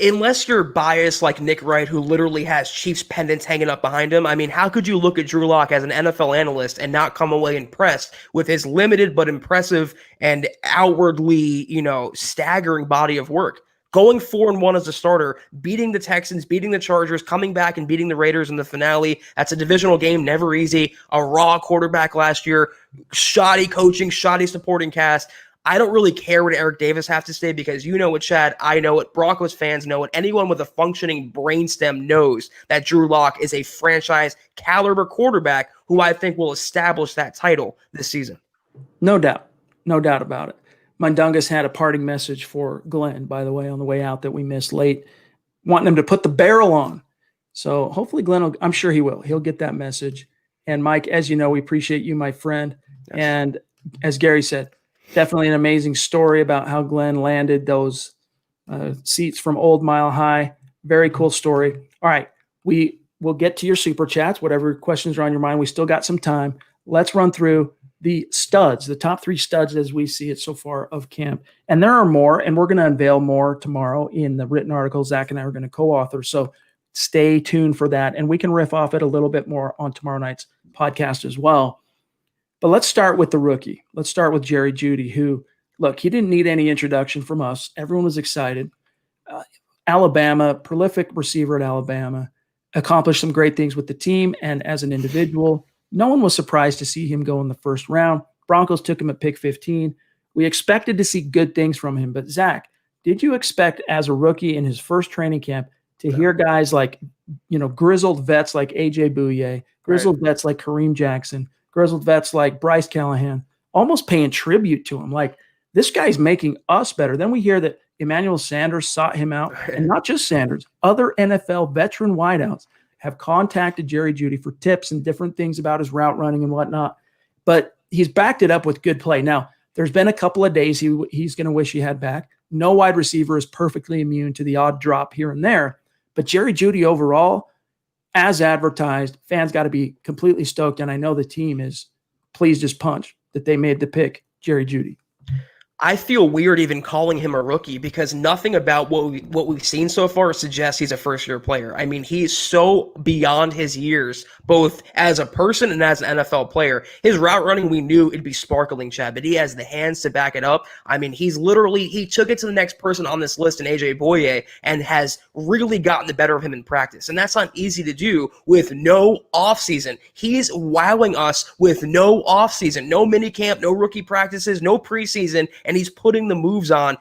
Unless you're biased like Nick Wright, who literally has Chiefs pendants hanging up behind him. I mean, how could you look at Drew Lock as an NFL analyst and not come away impressed with his limited but impressive and outwardly, staggering body of work? Going 4-1 as a starter, beating the Texans, beating the Chargers, coming back and beating the Raiders in the finale. That's a divisional game, never easy. A raw quarterback last year, shoddy coaching, shoddy supporting cast. I don't really care what Eric Davis has to say because you know it, Chad. I know it. Broncos fans know it. Anyone with a functioning brainstem knows that Drew Lock is a franchise caliber quarterback who I think will establish that title this season. No doubt. No doubt about it. Mundungus had a parting message for Glenn, by the way, on the way out that we missed late, wanting him to put the barrel on. So hopefully Glenn I'm sure he will. He'll get that message. And Mike, as you know, we appreciate you, my friend. Yes. And as Gary said, definitely an amazing story about how Glenn landed those seats from Old Mile High. Very cool story. All right. We will get to your super chats, whatever questions are on your mind. We still got some time. Let's run through the studs, the top 3 studs as we see it so far of camp. And there are more, and we're going to unveil more tomorrow in the written article Zach and I are going to co-author. So stay tuned for that. And we can riff off it a little bit more on tomorrow night's podcast as well. But let's start with the rookie. Let's start with Jerry Jeudy, who, look, he didn't need any introduction from us. Everyone was excited. Alabama, prolific receiver at Alabama, accomplished some great things with the team and as an individual. No one was surprised to see him go in the first round. Broncos took him at pick 15. We expected to see good things from him. But, Zach, did you expect as a rookie in his first training camp to hear guys like, grizzled vets like A.J. Bouye, grizzled vets like Kareem Jackson, grizzled vets like Bryce Callahan, almost paying tribute to him? Like, this guy's making us better. Then we hear that Emmanuel Sanders sought him out, and not just Sanders, other NFL veteran wideouts have contacted Jerry Jeudy for tips and different things about his route running and whatnot. But he's backed it up with good play. Now, there's been a couple of days he's going to wish he had back. No wide receiver is perfectly immune to the odd drop here and there. But Jerry Jeudy overall, as advertised, fans got to be completely stoked. And I know the team is pleased as punch that they made the pick, Jerry Jeudy. I feel weird even calling him a rookie because nothing about what we've seen so far suggests he's a first-year player. I mean, he's so beyond his years, both as a person and as an NFL player. His route running, we knew it'd be sparkling, Chad, but he has the hands to back it up. I mean, he took it to the next person on this list in A.J. Bouye and has really gotten the better of him in practice. And that's not easy to do with no offseason. He's wowing us with no offseason, no minicamp, no rookie practices, no preseason, and he's putting the moves on.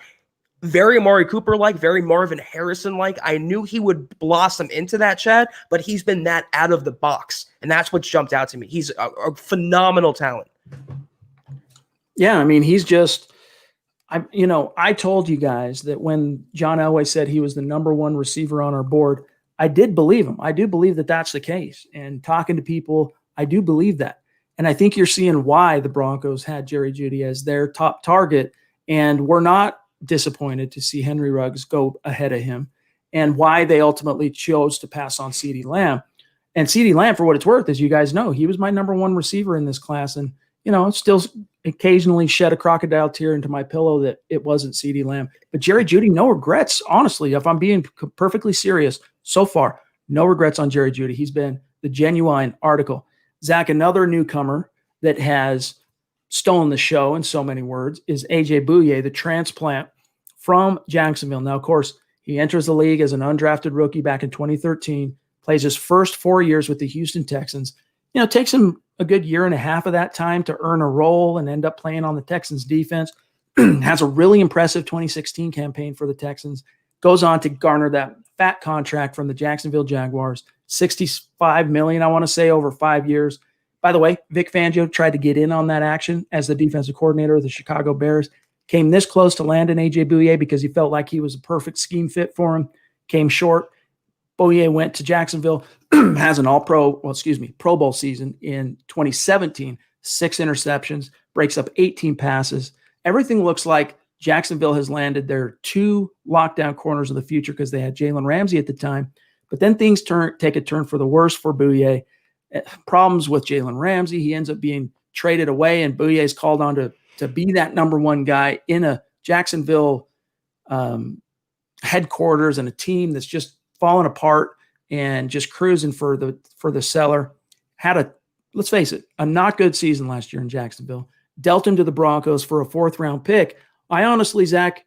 Very Amari Cooper-like, very Marvin Harrison-like. I knew he would blossom into that, Chad, but he's been that out of the box, and that's what jumped out to me. He's a phenomenal talent. Yeah, I mean, he's just I told you guys that when John Elway said he was the number 1 receiver on our board, I did believe him. I do believe that that's the case. And talking to people, I do believe that. And I think you're seeing why the Broncos had Jerry Jeudy as their top target. And we're not disappointed to see Henry Ruggs go ahead of him, and why they ultimately chose to pass on CeeDee Lamb. And CeeDee Lamb, for what it's worth, as you guys know, he was my number 1 receiver in this class. And, still occasionally shed a crocodile tear into my pillow that it wasn't CeeDee Lamb. But Jerry Jeudy, no regrets. Honestly, if I'm being perfectly serious, so far, no regrets on Jerry Jeudy. He's been the genuine article. Zach, another newcomer that has stolen the show in so many words is A.J. Bouye, the transplant from Jacksonville. Now, of course, he enters the league as an undrafted rookie back in 2013, plays his first 4 years with the Houston Texans. Takes him a good year and a half of that time to earn a role and end up playing on the Texans defense. Has a really impressive 2016 campaign for the Texans. Goes on to garner that fat contract from the Jacksonville Jaguars, $65 million, I want to say, over 5 years. By the way, Vic Fangio tried to get in on that action as the defensive coordinator of the Chicago Bears. Came this close to landing A.J. Bouye because he felt like he was a perfect scheme fit for him. came short. Boye went to Jacksonville, has an Pro Bowl season in 2017, 6 interceptions, breaks up 18 passes. Everything looks like Jacksonville has landed their 2 lockdown corners of the future because they had Jalen Ramsey at the time. But then things take a turn for the worse for Boye. Problems with Jalen Ramsey. He ends up being traded away, and Boye is called on to be that number 1 guy in a Jacksonville headquarters and a team that's just falling apart and just cruising for the cellar. Had let's face it, a not good season last year in Jacksonville. Dealt him to the Broncos for a 4th round pick. I honestly, Zach,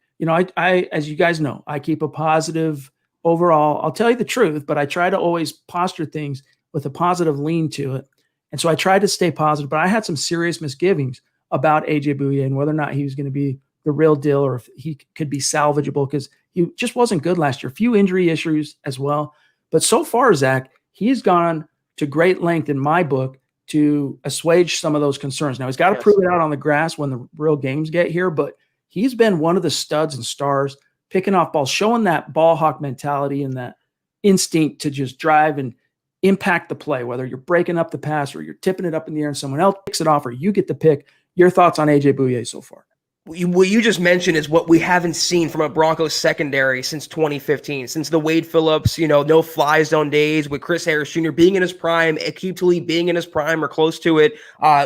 I as you guys know, I keep a positive overall. I'll tell you the truth, but I try to always posture things with a positive lean to it. And so I tried to stay positive, but I had some serious misgivings about AJ Bouye and whether or not he was going to be the real deal or if he could be salvageable because he just wasn't good last year. A few injury issues as well. But so far, Zach, he's gone to great length in my book to assuage some of those concerns. Now, he's got to prove it out on the grass when the real games get here, but he's been one of the studs and stars, picking off balls, showing that ball hawk mentality and that instinct to just drive and impact the play, whether you're breaking up the pass or you're tipping it up in the air and someone else picks it off or you get the pick. Your thoughts on AJ Bouye so far? What you just mentioned is what we haven't seen from a Broncos secondary since 2015, since the Wade Phillips, no fly zone days with Chris Harris Jr. being in his prime, Aqib Talib being in his prime or close to it.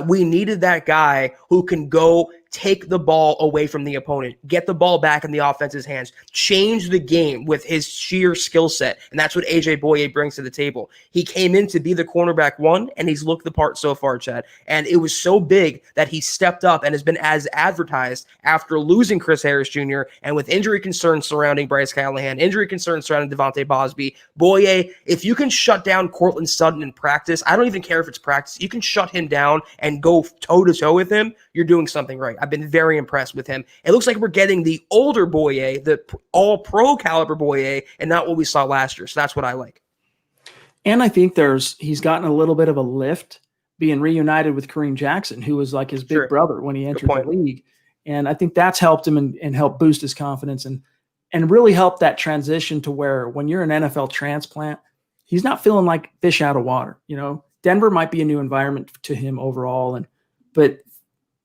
We needed that guy who can go take the ball away from the opponent, get the ball back in the offense's hands, change the game with his sheer skill set. And that's what AJ Bouye brings to the table. He came in to be the cornerback 1, and he's looked the part so far, Chad. And it was so big that he stepped up and has been as advertised after losing Chris Harris Jr. and with injury concerns surrounding Bryce Callahan, injury concerns surrounding Devontae Bosby. Bouye, if you can shut down Cortland Sutton in practice, I don't even care if it's practice, you can shut him down and go toe-to-toe with him, you're doing something right. I've been very impressed with him. It looks like we're getting the older Bouye, the all-pro caliber Bouye, and not what we saw last year. So that's what I like. And I think he's gotten a little bit of a lift being reunited with Kareem Jackson, who was like his big brother when he entered the league. And I think that's helped him and helped boost his confidence and really helped that transition to where when you're an NFL transplant, he's not feeling like fish out of water. Denver might be a new environment to him overall, but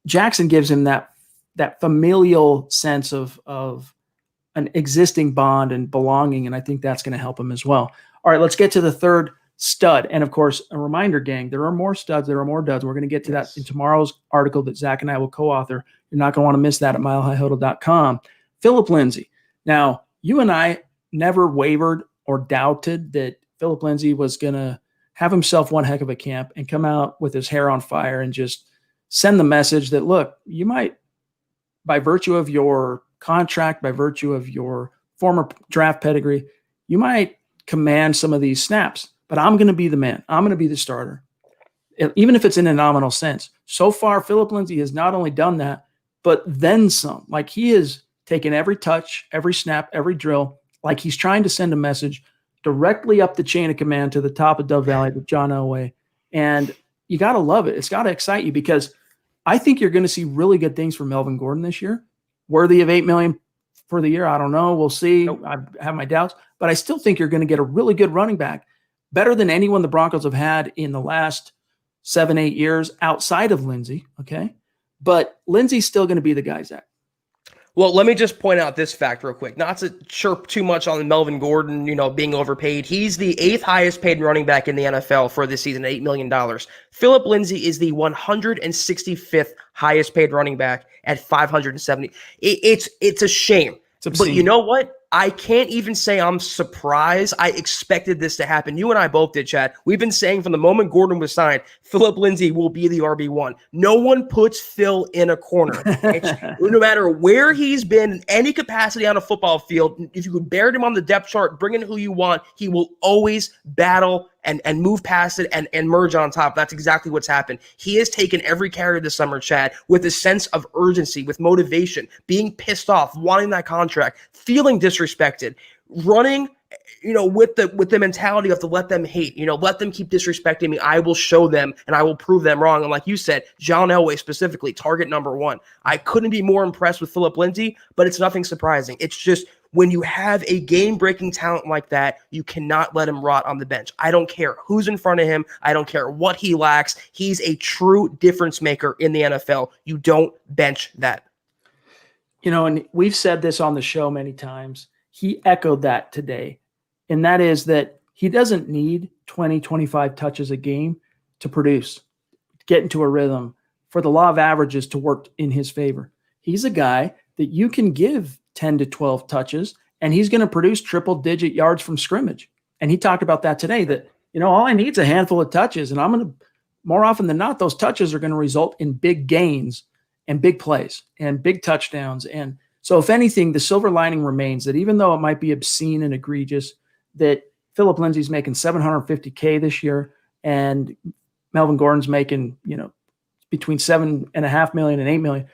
Jackson gives him that familial sense of an existing bond and belonging, and I think that's going to help him as well. All right, let's get to the third stud. And, of course, a reminder, gang, there are more studs, there are more duds. We're going to get to that in tomorrow's article that Zach and I will co-author. You're not going to want to miss that at milehighhuddle.com. Philip Lindsay. Now, you and I never wavered or doubted that Philip Lindsay was going to have himself one heck of a camp and come out with his hair on fire and just send the message that, look, you might, by virtue of your contract, by virtue of your former draft pedigree, you might command some of these snaps, but I'm going to be the man. I'm going to be the starter, even if it's in a nominal sense. So far, Philip Lindsay has not only done that, but then some. Like he has taken every touch, every snap, every drill, like he's trying to send a message directly up the chain of command to the top of Dove Valley with John Elway. And you got to love it. It's got to excite you because I think you're going to see really good things from Melvin Gordon this year. Worthy of $8 million for the year, I don't know. We'll see. Nope. I have my doubts, but I still think you're going to get a really good running back, better than anyone the Broncos have had in the last 7-8 years outside of Lindsay. Okay, but Lindsay's still going to be the guy, Zach. Well, let me just point out this fact real quick. Not to chirp too much on Melvin Gordon, being overpaid. He's the 8th highest paid running back in the NFL for this season, $8 million. Philip Lindsay is the 165th highest paid running back at $570. It's a shame. But you know what? I can't even say I'm surprised. I expected this to happen. You and I both did, Chad. We've been saying from the moment Gordon was signed, Philip Lindsay will be the RB1. No one puts Phil in a corner. No matter where he's been, in any capacity on a football field, if you could bury him on the depth chart, bring in who you want, he will always battle and move past it and merge on top. That's exactly what's happened. He has taken every carry this summer, Chad, with a sense of urgency, with motivation, being pissed off, wanting that contract, feeling disrespected, running, with the mentality of to let them hate, let them keep disrespecting me. I will show them and I will prove them wrong. And like you said, John Elway specifically, target number 1. I couldn't be more impressed with Philip Lindsay, but it's nothing surprising. It's just When you have a game-breaking talent like that, you cannot let him rot on the bench. I don't care who's in front of him. I don't care what he lacks. He's a true difference maker in the NFL. You don't bench that. And we've said this on the show many times. He echoed that today. And that is that he doesn't need 20, 25 touches a game to produce, get into a rhythm, for the law of averages to work in his favor. He's a guy that you can give 10 to 12 touches, and he's going to produce triple-digit yards from scrimmage. And he talked about that today, that, all I need is a handful of touches, and I'm going to, more often than not, those touches are going to result in big gains and big plays and big touchdowns. And so if anything, the silver lining remains that even though it might be obscene and egregious, that Phillip Lindsay's making $750K this year, and Melvin Gordon's making, between $7.5 million and $8 million.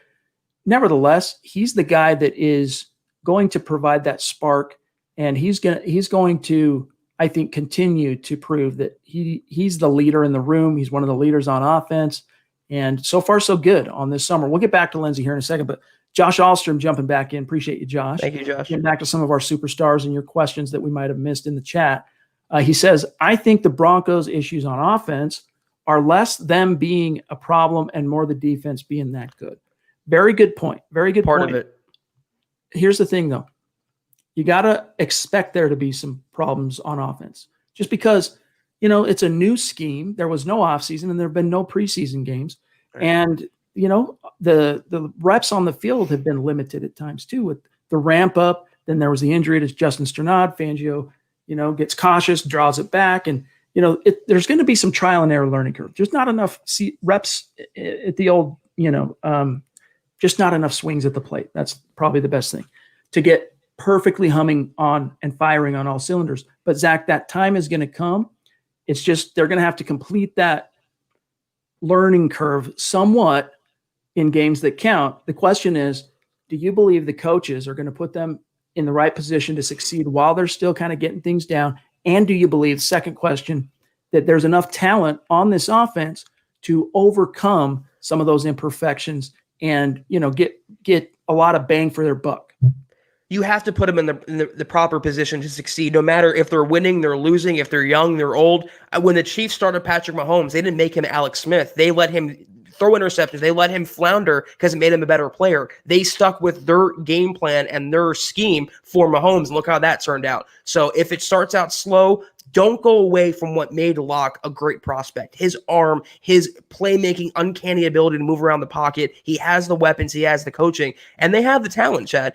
Nevertheless, he's the guy that is going to provide that spark, and he's going to, I think, continue to prove that he's the leader in the room. He's one of the leaders on offense, and so far so good on this summer. We'll get back to Lindsay here in a second, but Josh Ahlstrom jumping back in. Appreciate you, Josh. Thank you, Josh. Getting back to some of our superstars and your questions that we might have missed in the chat. He says, I think the Broncos' issues on offense are less them being a problem and more the defense being that good. Very good point. Very good point. Part of it. Here's the thing, though. You got to expect there to be some problems on offense. Just because, it's a new scheme. There was no offseason and there have been no preseason games. Right. And, the reps on the field have been limited at times, too, with the ramp up. Then there was the injury to Justin Strnad. Fangio, gets cautious, draws it back. And, there's going to be some trial and error learning curve. There's not enough reps at the old, just not enough swings at the plate. That's probably the best thing to get perfectly humming on and firing on all cylinders. But Zach, that time is going to come. It's just, they're going to have to complete that learning curve somewhat in games that count. The question is, do you believe the coaches are going to put them in the right position to succeed while they're still kind of getting things down? And do you believe, second question, that there's enough talent on this offense to overcome some of those imperfections and, get a lot of bang for their buck? You have to put them in the proper position to succeed, no matter if they're winning, they're losing, if they're young, they're old. When the Chiefs started Patrick Mahomes, they didn't make him Alex Smith. They let him throw interceptions. They let him flounder because it made him a better player. They stuck with their game plan and their scheme for Mahomes, and look how that turned out. So if it starts out slow, don't go away from what made Locke a great prospect. His arm, his playmaking, uncanny ability to move around the pocket. He has the weapons, he has the coaching, and they have the talent, Chad.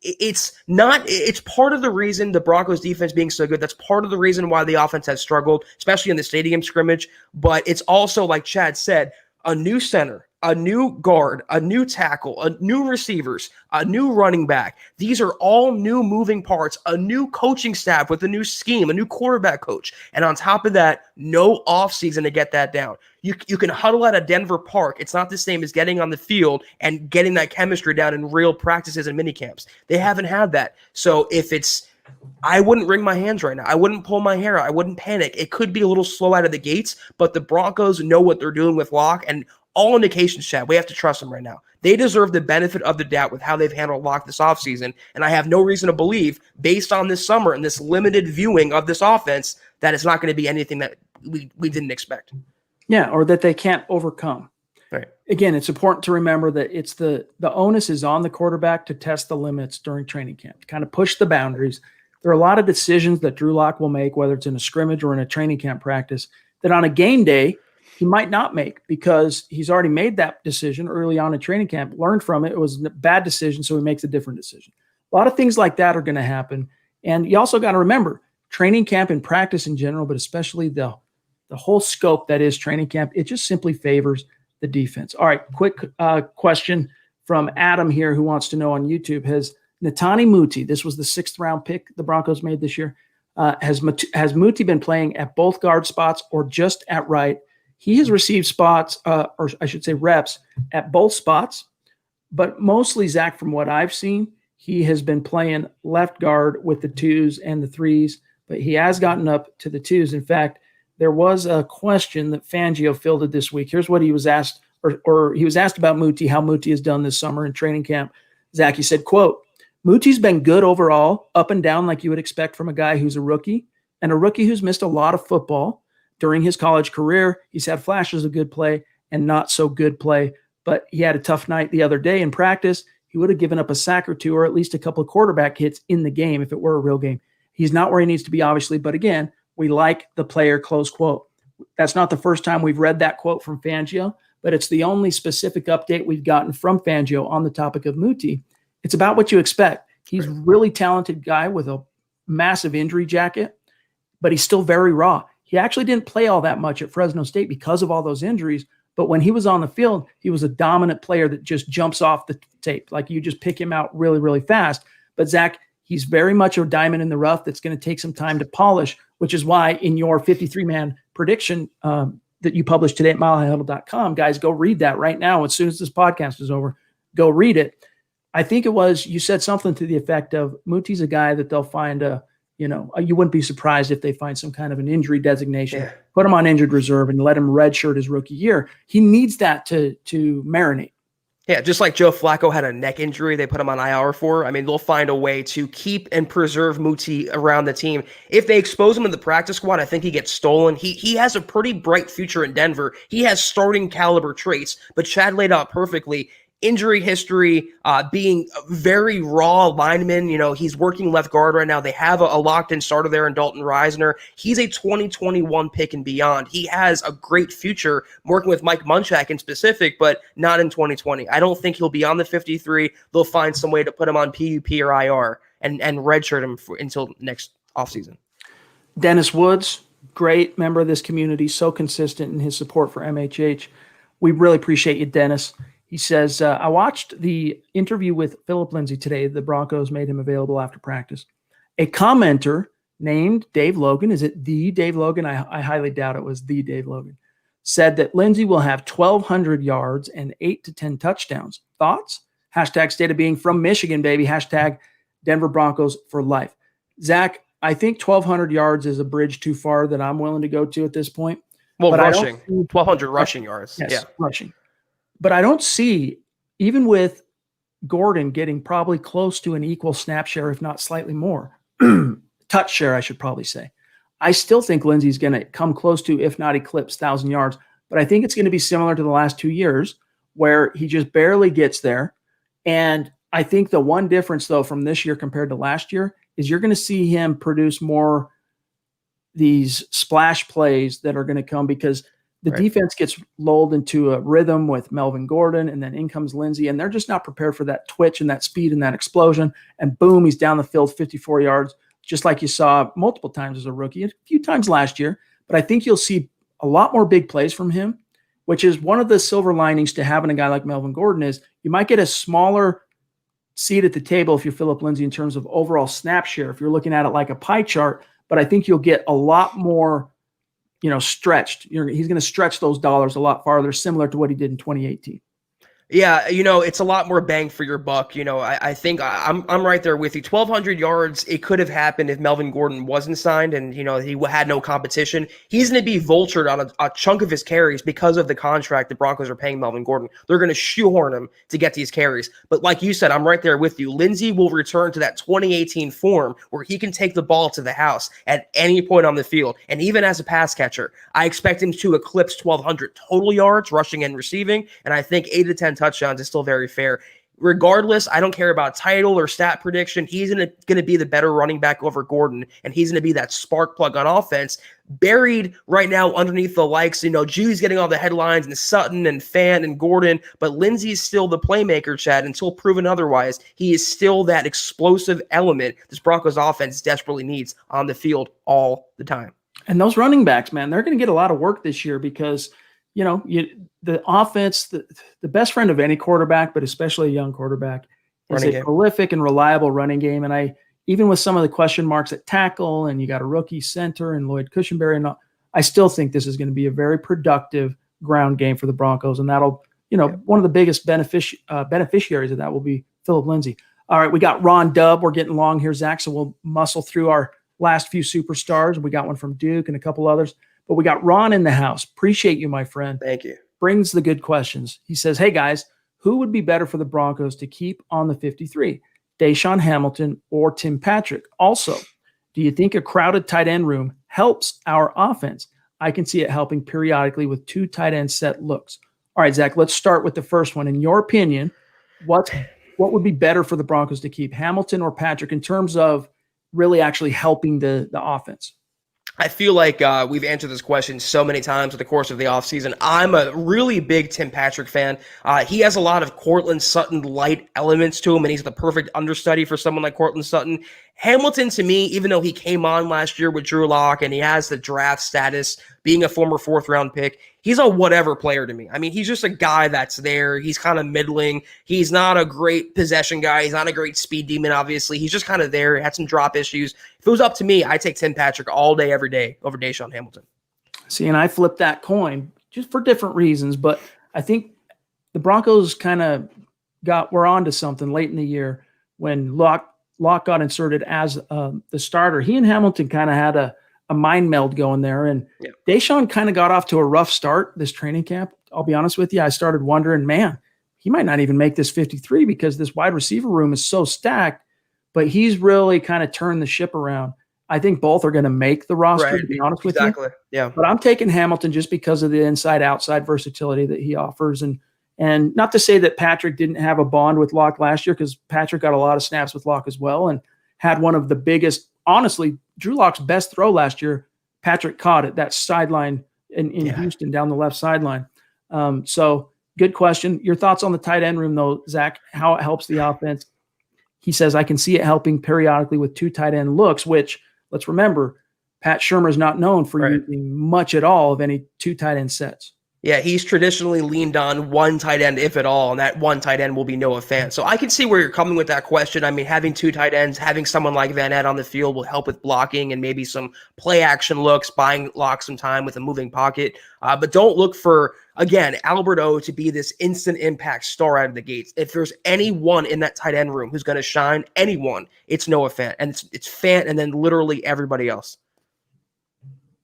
It's part of the reason the Broncos defense being so good. That's part of the reason why the offense has struggled, especially in the stadium scrimmage. But it's also, like Chad said, a new center, a new guard, a new tackle, a new receivers, a new running back. These are all new moving parts, a new coaching staff with a new scheme, a new quarterback coach. And on top of that, no offseason to get that down. You can huddle at a Denver park. It's not the same as getting on the field and getting that chemistry down in real practices and mini camps. They haven't had that. So I wouldn't wring my hands right now. I wouldn't pull my hair out. I wouldn't panic. It could be a little slow out of the gates, but the Broncos know what they're doing with Locke, and all indications, Chad, we have to trust them right now. They deserve the benefit of the doubt with how they've handled Locke this offseason, and I have no reason to believe, based on this summer and this limited viewing of this offense, that it's not going to be anything that we didn't expect. Yeah, or that they can't overcome. Right. Again, it's important to remember that it's the onus is on the quarterback to test the limits during training camp, to kind of push the boundaries. There are a lot of decisions that Drew Lock will make, whether it's in a scrimmage or in a training camp practice, that on a game day he might not make because he's already made that decision early on in training camp, learned from it. It was a bad decision, so he makes a different decision. A lot of things like that are going to happen. And you also got to remember, training camp and practice in general, but especially the whole scope that is training camp, it just simply favors the defense. All right, quick question from Adam here who wants to know on YouTube. Has Netani Muti, this was the 6th round pick the Broncos made this year, has Muti been playing at both guard spots or just at right? He has received spots, or I should say reps, at both spots, but mostly, Zach, from what I've seen, he has been playing left guard with the 2s and the 3s, but he has gotten up to the 2s. In fact, there was a question that Fangio fielded this week. Here's what he was asked, or he was asked about Muti, how Muti has done this summer in training camp. Zach, he said, quote, Muti's been good overall, up and down like you would expect from a guy who's a rookie, and a rookie who's missed a lot of football during his college career. He's had flashes of good play and not so good play, but he had a tough night the other day in practice. He would have given up a sack or two or at least a couple of quarterback hits in the game if it were a real game. He's not where he needs to be, obviously, but again, we like the player, close quote. That's not the first time we've read that quote from Fangio, but it's the only specific update we've gotten from Fangio on the topic of Muti. It's about what you expect. He's a really talented guy with a massive injury jacket, but he's still very raw. He actually didn't play all that much at Fresno State because of all those injuries, but when he was on the field, he was a dominant player that just jumps off the tape. Like you just pick him out really, really fast. But Zach, he's very much a diamond in the rough that's going to take some time to polish, which is why in your 53-man prediction that you published today at milehighhuddle.com, guys, go read that right now. As soon as this podcast is over, go read it. I think it was, you said something to the effect of Muti's a guy that they'll find you wouldn't be surprised if they find some kind of an injury designation, put him on injured reserve and let him redshirt his rookie year. He needs that to marinate. Yeah, just like Joe Flacco had a neck injury they put him on IR for. I mean, they'll find a way to keep and preserve Muti around the team. If they expose him in the practice squad, I think he gets stolen. He has a pretty bright future in Denver. He has starting caliber traits, but Chad laid out perfectly. Injury history, being a very raw lineman. He's working left guard right now. They have a locked-in starter there in Dalton Reisner. He's a 2021 pick and beyond. He has a great future working with Mike Munchak in specific, but not in 2020. I don't think he'll be on the 53. They'll find some way to put him on PUP or IR and redshirt him until next offseason. Dennis Woods, great member of this community, so consistent in his support for MHH. We really appreciate you, Dennis. He says, I watched the interview with Philip Lindsay today. The Broncos made him available after practice. A commenter named Dave Logan, is it the Dave Logan? I highly doubt it was the Dave Logan, said that Lindsay will have 1,200 yards and 8 to 10 touchdowns. Thoughts? Hashtag state of being from Michigan, baby. Hashtag Denver Broncos for life. Zach, I think 1,200 yards is a bridge too far that I'm willing to go to at this point. Well, but rushing, 1,200 rushing yards. Yes, yeah, rushing. But I don't see, even with Gordon getting probably close to an equal snap share, if not slightly more, touch share, I should probably say. I still think Lindsay's going to come close to, if not eclipse, 1,000 yards. But I think it's going to be similar to the last 2 years where he just barely gets there. And I think the one difference, though, from this year compared to last year is you're going to see him produce more these splash plays that are going to come because the defense gets lulled into a rhythm with Melvin Gordon, and then in comes Lindsay, and they're just not prepared for that twitch and that speed and that explosion. And boom, he's down the field 54 yards, just like you saw multiple times as a rookie, a few times last year. But I think you'll see a lot more big plays from him, which is one of the silver linings to having a guy like Melvin Gordon is you might get a smaller seat at the table if you're Philip Lindsay in terms of overall snap share, if you're looking at it like a pie chart, but I think you'll get a lot more stretched. He's going to stretch those dollars a lot farther, similar to what he did in 2018. Yeah, it's a lot more bang for your buck. I think I'm right there with you. 1,200 yards, it could have happened if Melvin Gordon wasn't signed and, he had no competition. He's going to be vultured on a chunk of his carries because of the contract the Broncos are paying Melvin Gordon. They're going to shoehorn him to get these carries. But like you said, I'm right there with you. Lindsay will return to that 2018 form where he can take the ball to the house at any point on the field. And even as a pass catcher, I expect him to eclipse 1,200 total yards, rushing and receiving. And I think 8 to 10 touchdowns is still very fair. Regardless, I don't care about title or stat prediction. He's going to be the better running back over Gordon, and he's going to be that spark plug on offense. Buried right now underneath the likes, Judy's getting all the headlines and Sutton and Fant and Gordon, but Lindsay's still the playmaker, Chad, until proven otherwise. He is still that explosive element this Broncos offense desperately needs on the field all the time. And those running backs, man, they're going to get a lot of work this year because the offense, the best friend of any quarterback, but especially a young quarterback, is a prolific and reliable running game. And even with some of the question marks at tackle, and you got a rookie center and Lloyd Cushenberry, and I still think this is going to be a very productive ground game for the Broncos. And that'll, one of the biggest beneficiaries of that will be Philip Lindsay. All right, we got Ron Dubb. We're getting long here, Zach, so we'll muscle through our last few superstars. We got one from Duke and a couple others. But we got Ron in the house. Appreciate you, my friend. Thank you. Brings the good questions. He says, hey, guys, who would be better for the Broncos to keep on the 53? Deshaun Hamilton or Tim Patrick? Also, do you think a crowded tight end room helps our offense? I can see it helping periodically with 2 tight end set looks. All right, Zach, let's start with the first one. In your opinion, what would be better for the Broncos to keep, Hamilton or Patrick, in terms of really actually helping the offense? I feel like we've answered this question so many times in the course of the offseason. I'm a really big Tim Patrick fan. He has a lot of Courtland Sutton light elements to him, and he's the perfect understudy for someone like Courtland Sutton. Hamilton, to me, even though he came on last year with Drew Lock and he has the draft status, being a former 4th-round pick, he's a whatever player to me. I mean, he's just a guy that's there. He's kind of middling. He's not a great possession guy. He's not a great speed demon, obviously. He's just kind of there. He had some drop issues. If it was up to me, I'd take Tim Patrick all day, every day over Deshaun Hamilton. See, and I flipped that coin just for different reasons, but I think the Broncos kind of were onto something late in the year when Lock got inserted as the starter. He and Hamilton kind of had a mind meld going there, and Deshaun kind of got off to a rough start this training camp. I'll be honest with you. I started wondering, man, he might not even make this 53 because this wide receiver room is so stacked, but he's really kind of turned the ship around. I think both are going to make the roster, to be honest with you. Exactly. Yeah. But I'm taking Hamilton just because of the inside-outside versatility that he offers. And not to say that Patrick didn't have a bond with Locke last year, because Patrick got a lot of snaps with Locke as well and had one of the biggest, honestly, Drew Lock's best throw last year. Patrick caught it, that sideline in Houston down the left sideline. So good question. Your thoughts on the tight end room, though, Zach, how it helps the offense? He says, I can see it helping periodically with 2 tight end looks, which, let's remember, Pat Shurmur is not known for using much at all of any 2 tight end sets. Yeah, he's traditionally leaned on 1 tight end, if at all, and that 1 tight end will be Noah Fant. So I can see where you're coming with that question. I mean, having 2 tight ends, having someone like Van Ness on the field will help with blocking and maybe some play action looks, buying Lock some time with a moving pocket. But don't look for, again, Albert O to be this instant impact star out of the gates. If there's anyone in that tight end room who's going to shine, anyone, it's Noah Fant. And it's Fant and then literally everybody else.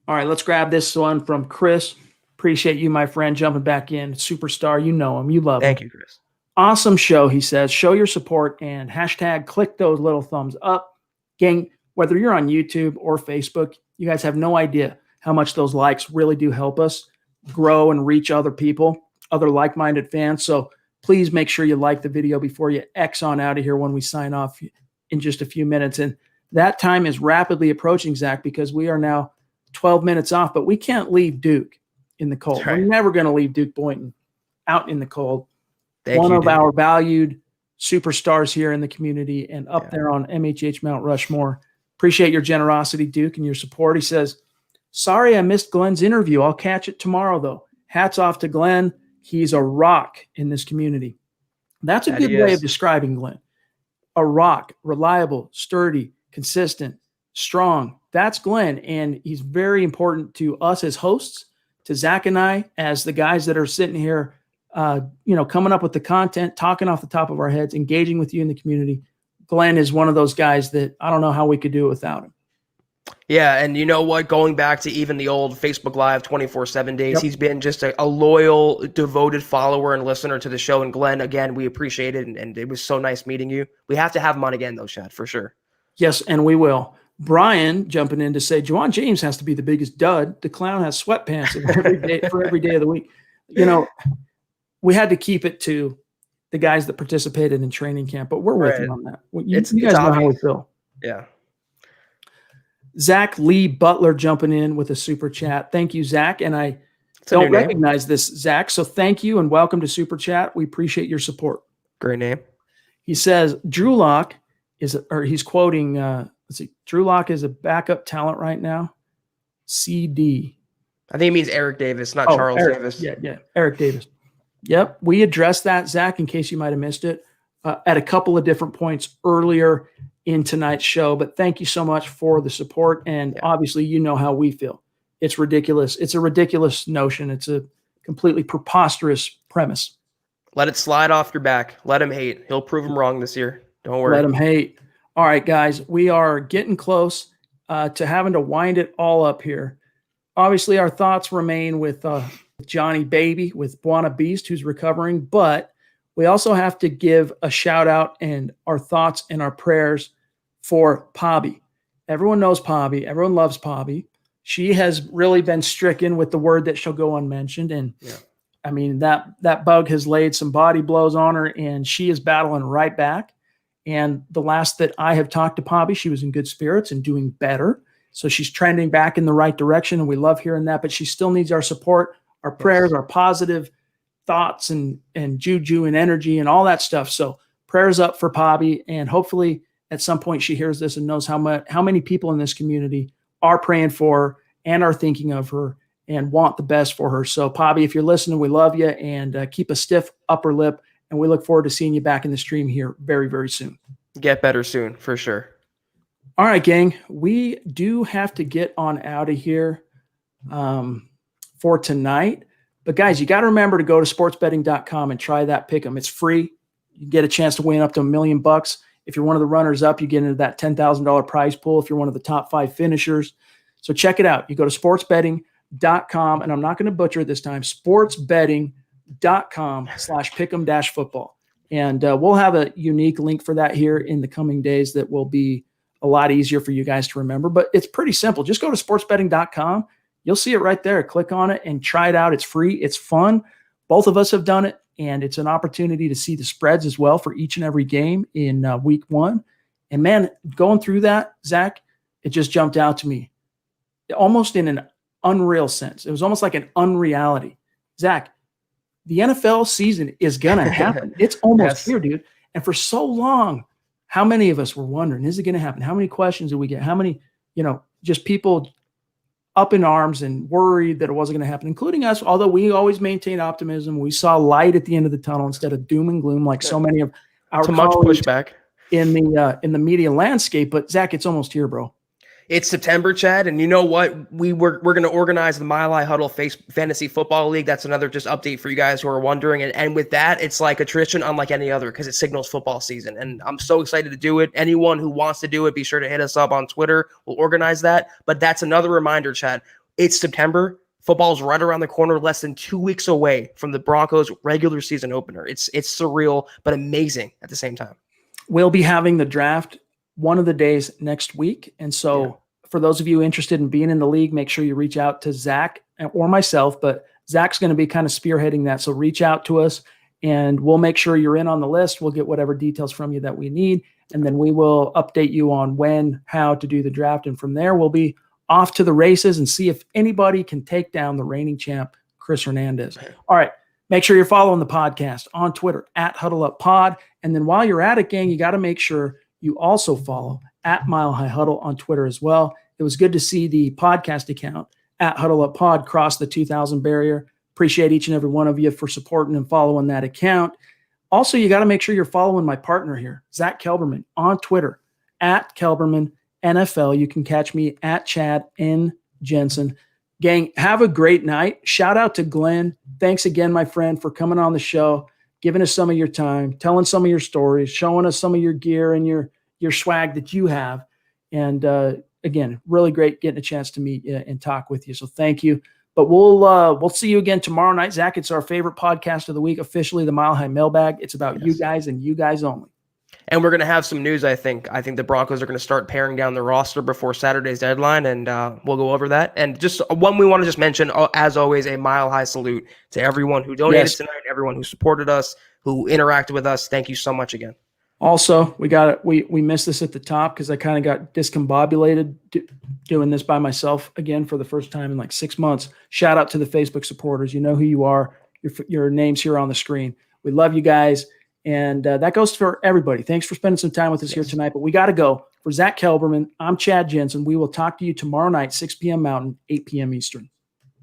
All right, let's grab this one from Chris. Appreciate you, my friend, jumping back in. Superstar, you know him. You love him. Thank you, Chris. Awesome show, he says. Show your support and hashtag click those little thumbs up. Gang, whether you're on YouTube or Facebook, you guys have no idea how much those likes really do help us grow and reach other people, other like-minded fans. So please make sure you like the video before you X on out of here when we sign off in just a few minutes. And that time is rapidly approaching, Zach, because we are now 12 minutes off, but we can't leave Duke in the cold. Right. We're never going to leave Duke Boynton out in the cold. One of our valued superstars here in the community and up there on MHH Mount Rushmore. Appreciate your generosity, Duke, and your support. He says, sorry I missed Glenn's interview. I'll catch it tomorrow, though. Hats off to Glenn. He's a rock in this community. That's a good way of describing Glenn. A rock, reliable, sturdy, consistent, strong. That's Glenn, and he's very important to us as hosts, to Zach and I as the guys that are sitting here, coming up with the content, talking off the top of our heads, engaging with you in the community. Glenn is one of those guys that I don't know how we could do it without him. Yeah, and you know what? Going back to even the old Facebook Live 24/7 days, he's been just a loyal, devoted follower and listener to the show. And Glenn, again, we appreciate it, and it was so nice meeting you. We have to have him on again, though, Shad, for sure. Yes, and we will. Brian jumping in to say, Juwan James has to be the biggest dud. The clown has sweatpants for every day of the week. We had to keep it to the guys that participated in training camp, but we're with you on that. You guys know how we feel. Yeah. Zach Lee Butler jumping in with a super chat. Thank you, Zach. And I don't recognize this, Zach. So thank you and welcome to Super Chat. We appreciate your support. Great name. He says Drew Lock he's quoting, Drew Lock is a backup talent right now. CD. I think it means Eric Davis, not Charles Davis. Yeah, Eric Davis. Yep, we addressed that, Zach, in case you might have missed it, at a couple of different points earlier in tonight's show. But thank you so much for the support. And obviously, you know how we feel. It's ridiculous. It's a ridiculous notion. It's a completely preposterous premise. Let it slide off your back. Let him hate. He'll prove him wrong this year. Don't worry. Let him hate. All right, guys, we are getting close to having to wind it all up here. Obviously, our thoughts remain with Johnny Baby, with Buona Beast, who's recovering, but we also have to give a shout out and our thoughts and our prayers for Pobby. Everyone knows Pobby. Everyone loves Pobby. She has really been stricken with the word that shall go unmentioned. And I mean, that bug has laid some body blows on her, and she is battling right back. And the last that I have talked to Pobby, she was in good spirits and doing better. So she's trending back in the right direction, and we love hearing that, but she still needs our support, our prayers, our positive thoughts and juju and energy and all that stuff. So prayers up for Pobby, and hopefully at some point she hears this and knows how many people in this community are praying for her and are thinking of her and want the best for her. So Pobby, if you're listening, we love you, and keep a stiff upper lip, and we look forward to seeing you back in the stream here very, very soon. Get better soon, for sure. All right, gang, we do have to get on out of here for tonight. But guys, you got to remember to go to sportsbetting.com and try that pick'em. It's free. You get a chance to win up to $1 million. If you're one of the runners up, you get into that $10,000 prize pool if you're one of the top 5 finishers. So check it out. You go to sportsbetting.com, and I'm not going to butcher it this time, sportsbetting.com/pick'em-football. And we'll have a unique link for that here in the coming days that will be a lot easier for you guys to remember. But it's pretty simple. Just go to sportsbetting.com. You'll see it right there. Click on it and try it out. It's free. It's fun. Both of us have done it, and it's an opportunity to see the spreads as well for each and every game in week 1. And, man, going through that, Zach, it just jumped out to me almost in an unreal sense. It was almost like an unreality. Zach, the NFL season is going to happen. It's almost here, dude. And for so long, how many of us were wondering, is it going to happen? How many questions did we get? How many, just people up in arms and worried that it wasn't going to happen, including us, although we always maintain optimism. We saw light at the end of the tunnel instead of doom and gloom like so many of our colleagues pushback in the media landscape. But Zach, it's almost here, bro. It's September, Chad, and you know what? We're going to organize the Mile High Huddle Fantasy Football League. That's another just update for you guys who are wondering. And with that, it's like a tradition unlike any other because it signals football season. And I'm so excited to do it. Anyone who wants to do it, be sure to hit us up on Twitter. We'll organize that. But that's another reminder, Chad. It's September. Football's right around the corner, less than 2 weeks away from the Broncos' regular season opener. It's surreal, but amazing at the same time. We'll be having the draft one of the days next week. And so for those of you interested in being in the league, make sure you reach out to Zach or myself, but Zach's going to be kind of spearheading that. So reach out to us and we'll make sure you're in on the list. We'll get whatever details from you that we need. And then we will update you on when, how to do the draft. And from there, we'll be off to the races and see if anybody can take down the reigning champ, Chris Hernandez. All right. Make sure you're following the podcast on Twitter @HuddleUpPod. And then while you're at it, gang, you got to make sure you also follow @MileHighHuddle on Twitter as well. It was good to see the podcast account @HuddleUpPod cross the 2,000 barrier. Appreciate each and every one of you for supporting and following that account. Also, you got to make sure you're following my partner here, Zack Kelberman, on Twitter @KelbermanNFL. You can catch me @ChadNJensen. Gang, have a great night. Shout out to Glenn. Thanks again, my friend, for coming on the show, giving us some of your time, telling some of your stories, showing us some of your gear and your swag that you have. And again, really great getting a chance to meet you and talk with you. So thank you. But we'll see you again tomorrow night. Zach, it's our favorite podcast of the week, officially the Mile High Mailbag. It's about you guys and you guys only. And we're going to have some news, I think. I think the Broncos are going to start paring down the roster before Saturday's deadline, and we'll go over that. And just one we want to just mention, as always, a Mile High salute to everyone who donated tonight, everyone who supported us, who interacted with us. Thank you so much again. Also, we missed this at the top because I kind of got discombobulated doing this by myself again for the first time in like 6 months. Shout out to the Facebook supporters. You know who you are. Your name's here on the screen. We love you guys. And that goes for everybody. Thanks for spending some time with us here tonight. But we got to go. For Zack Kelberman, I'm Chad Jensen. We will talk to you tomorrow night, 6 p.m. Mountain, 8 p.m. Eastern.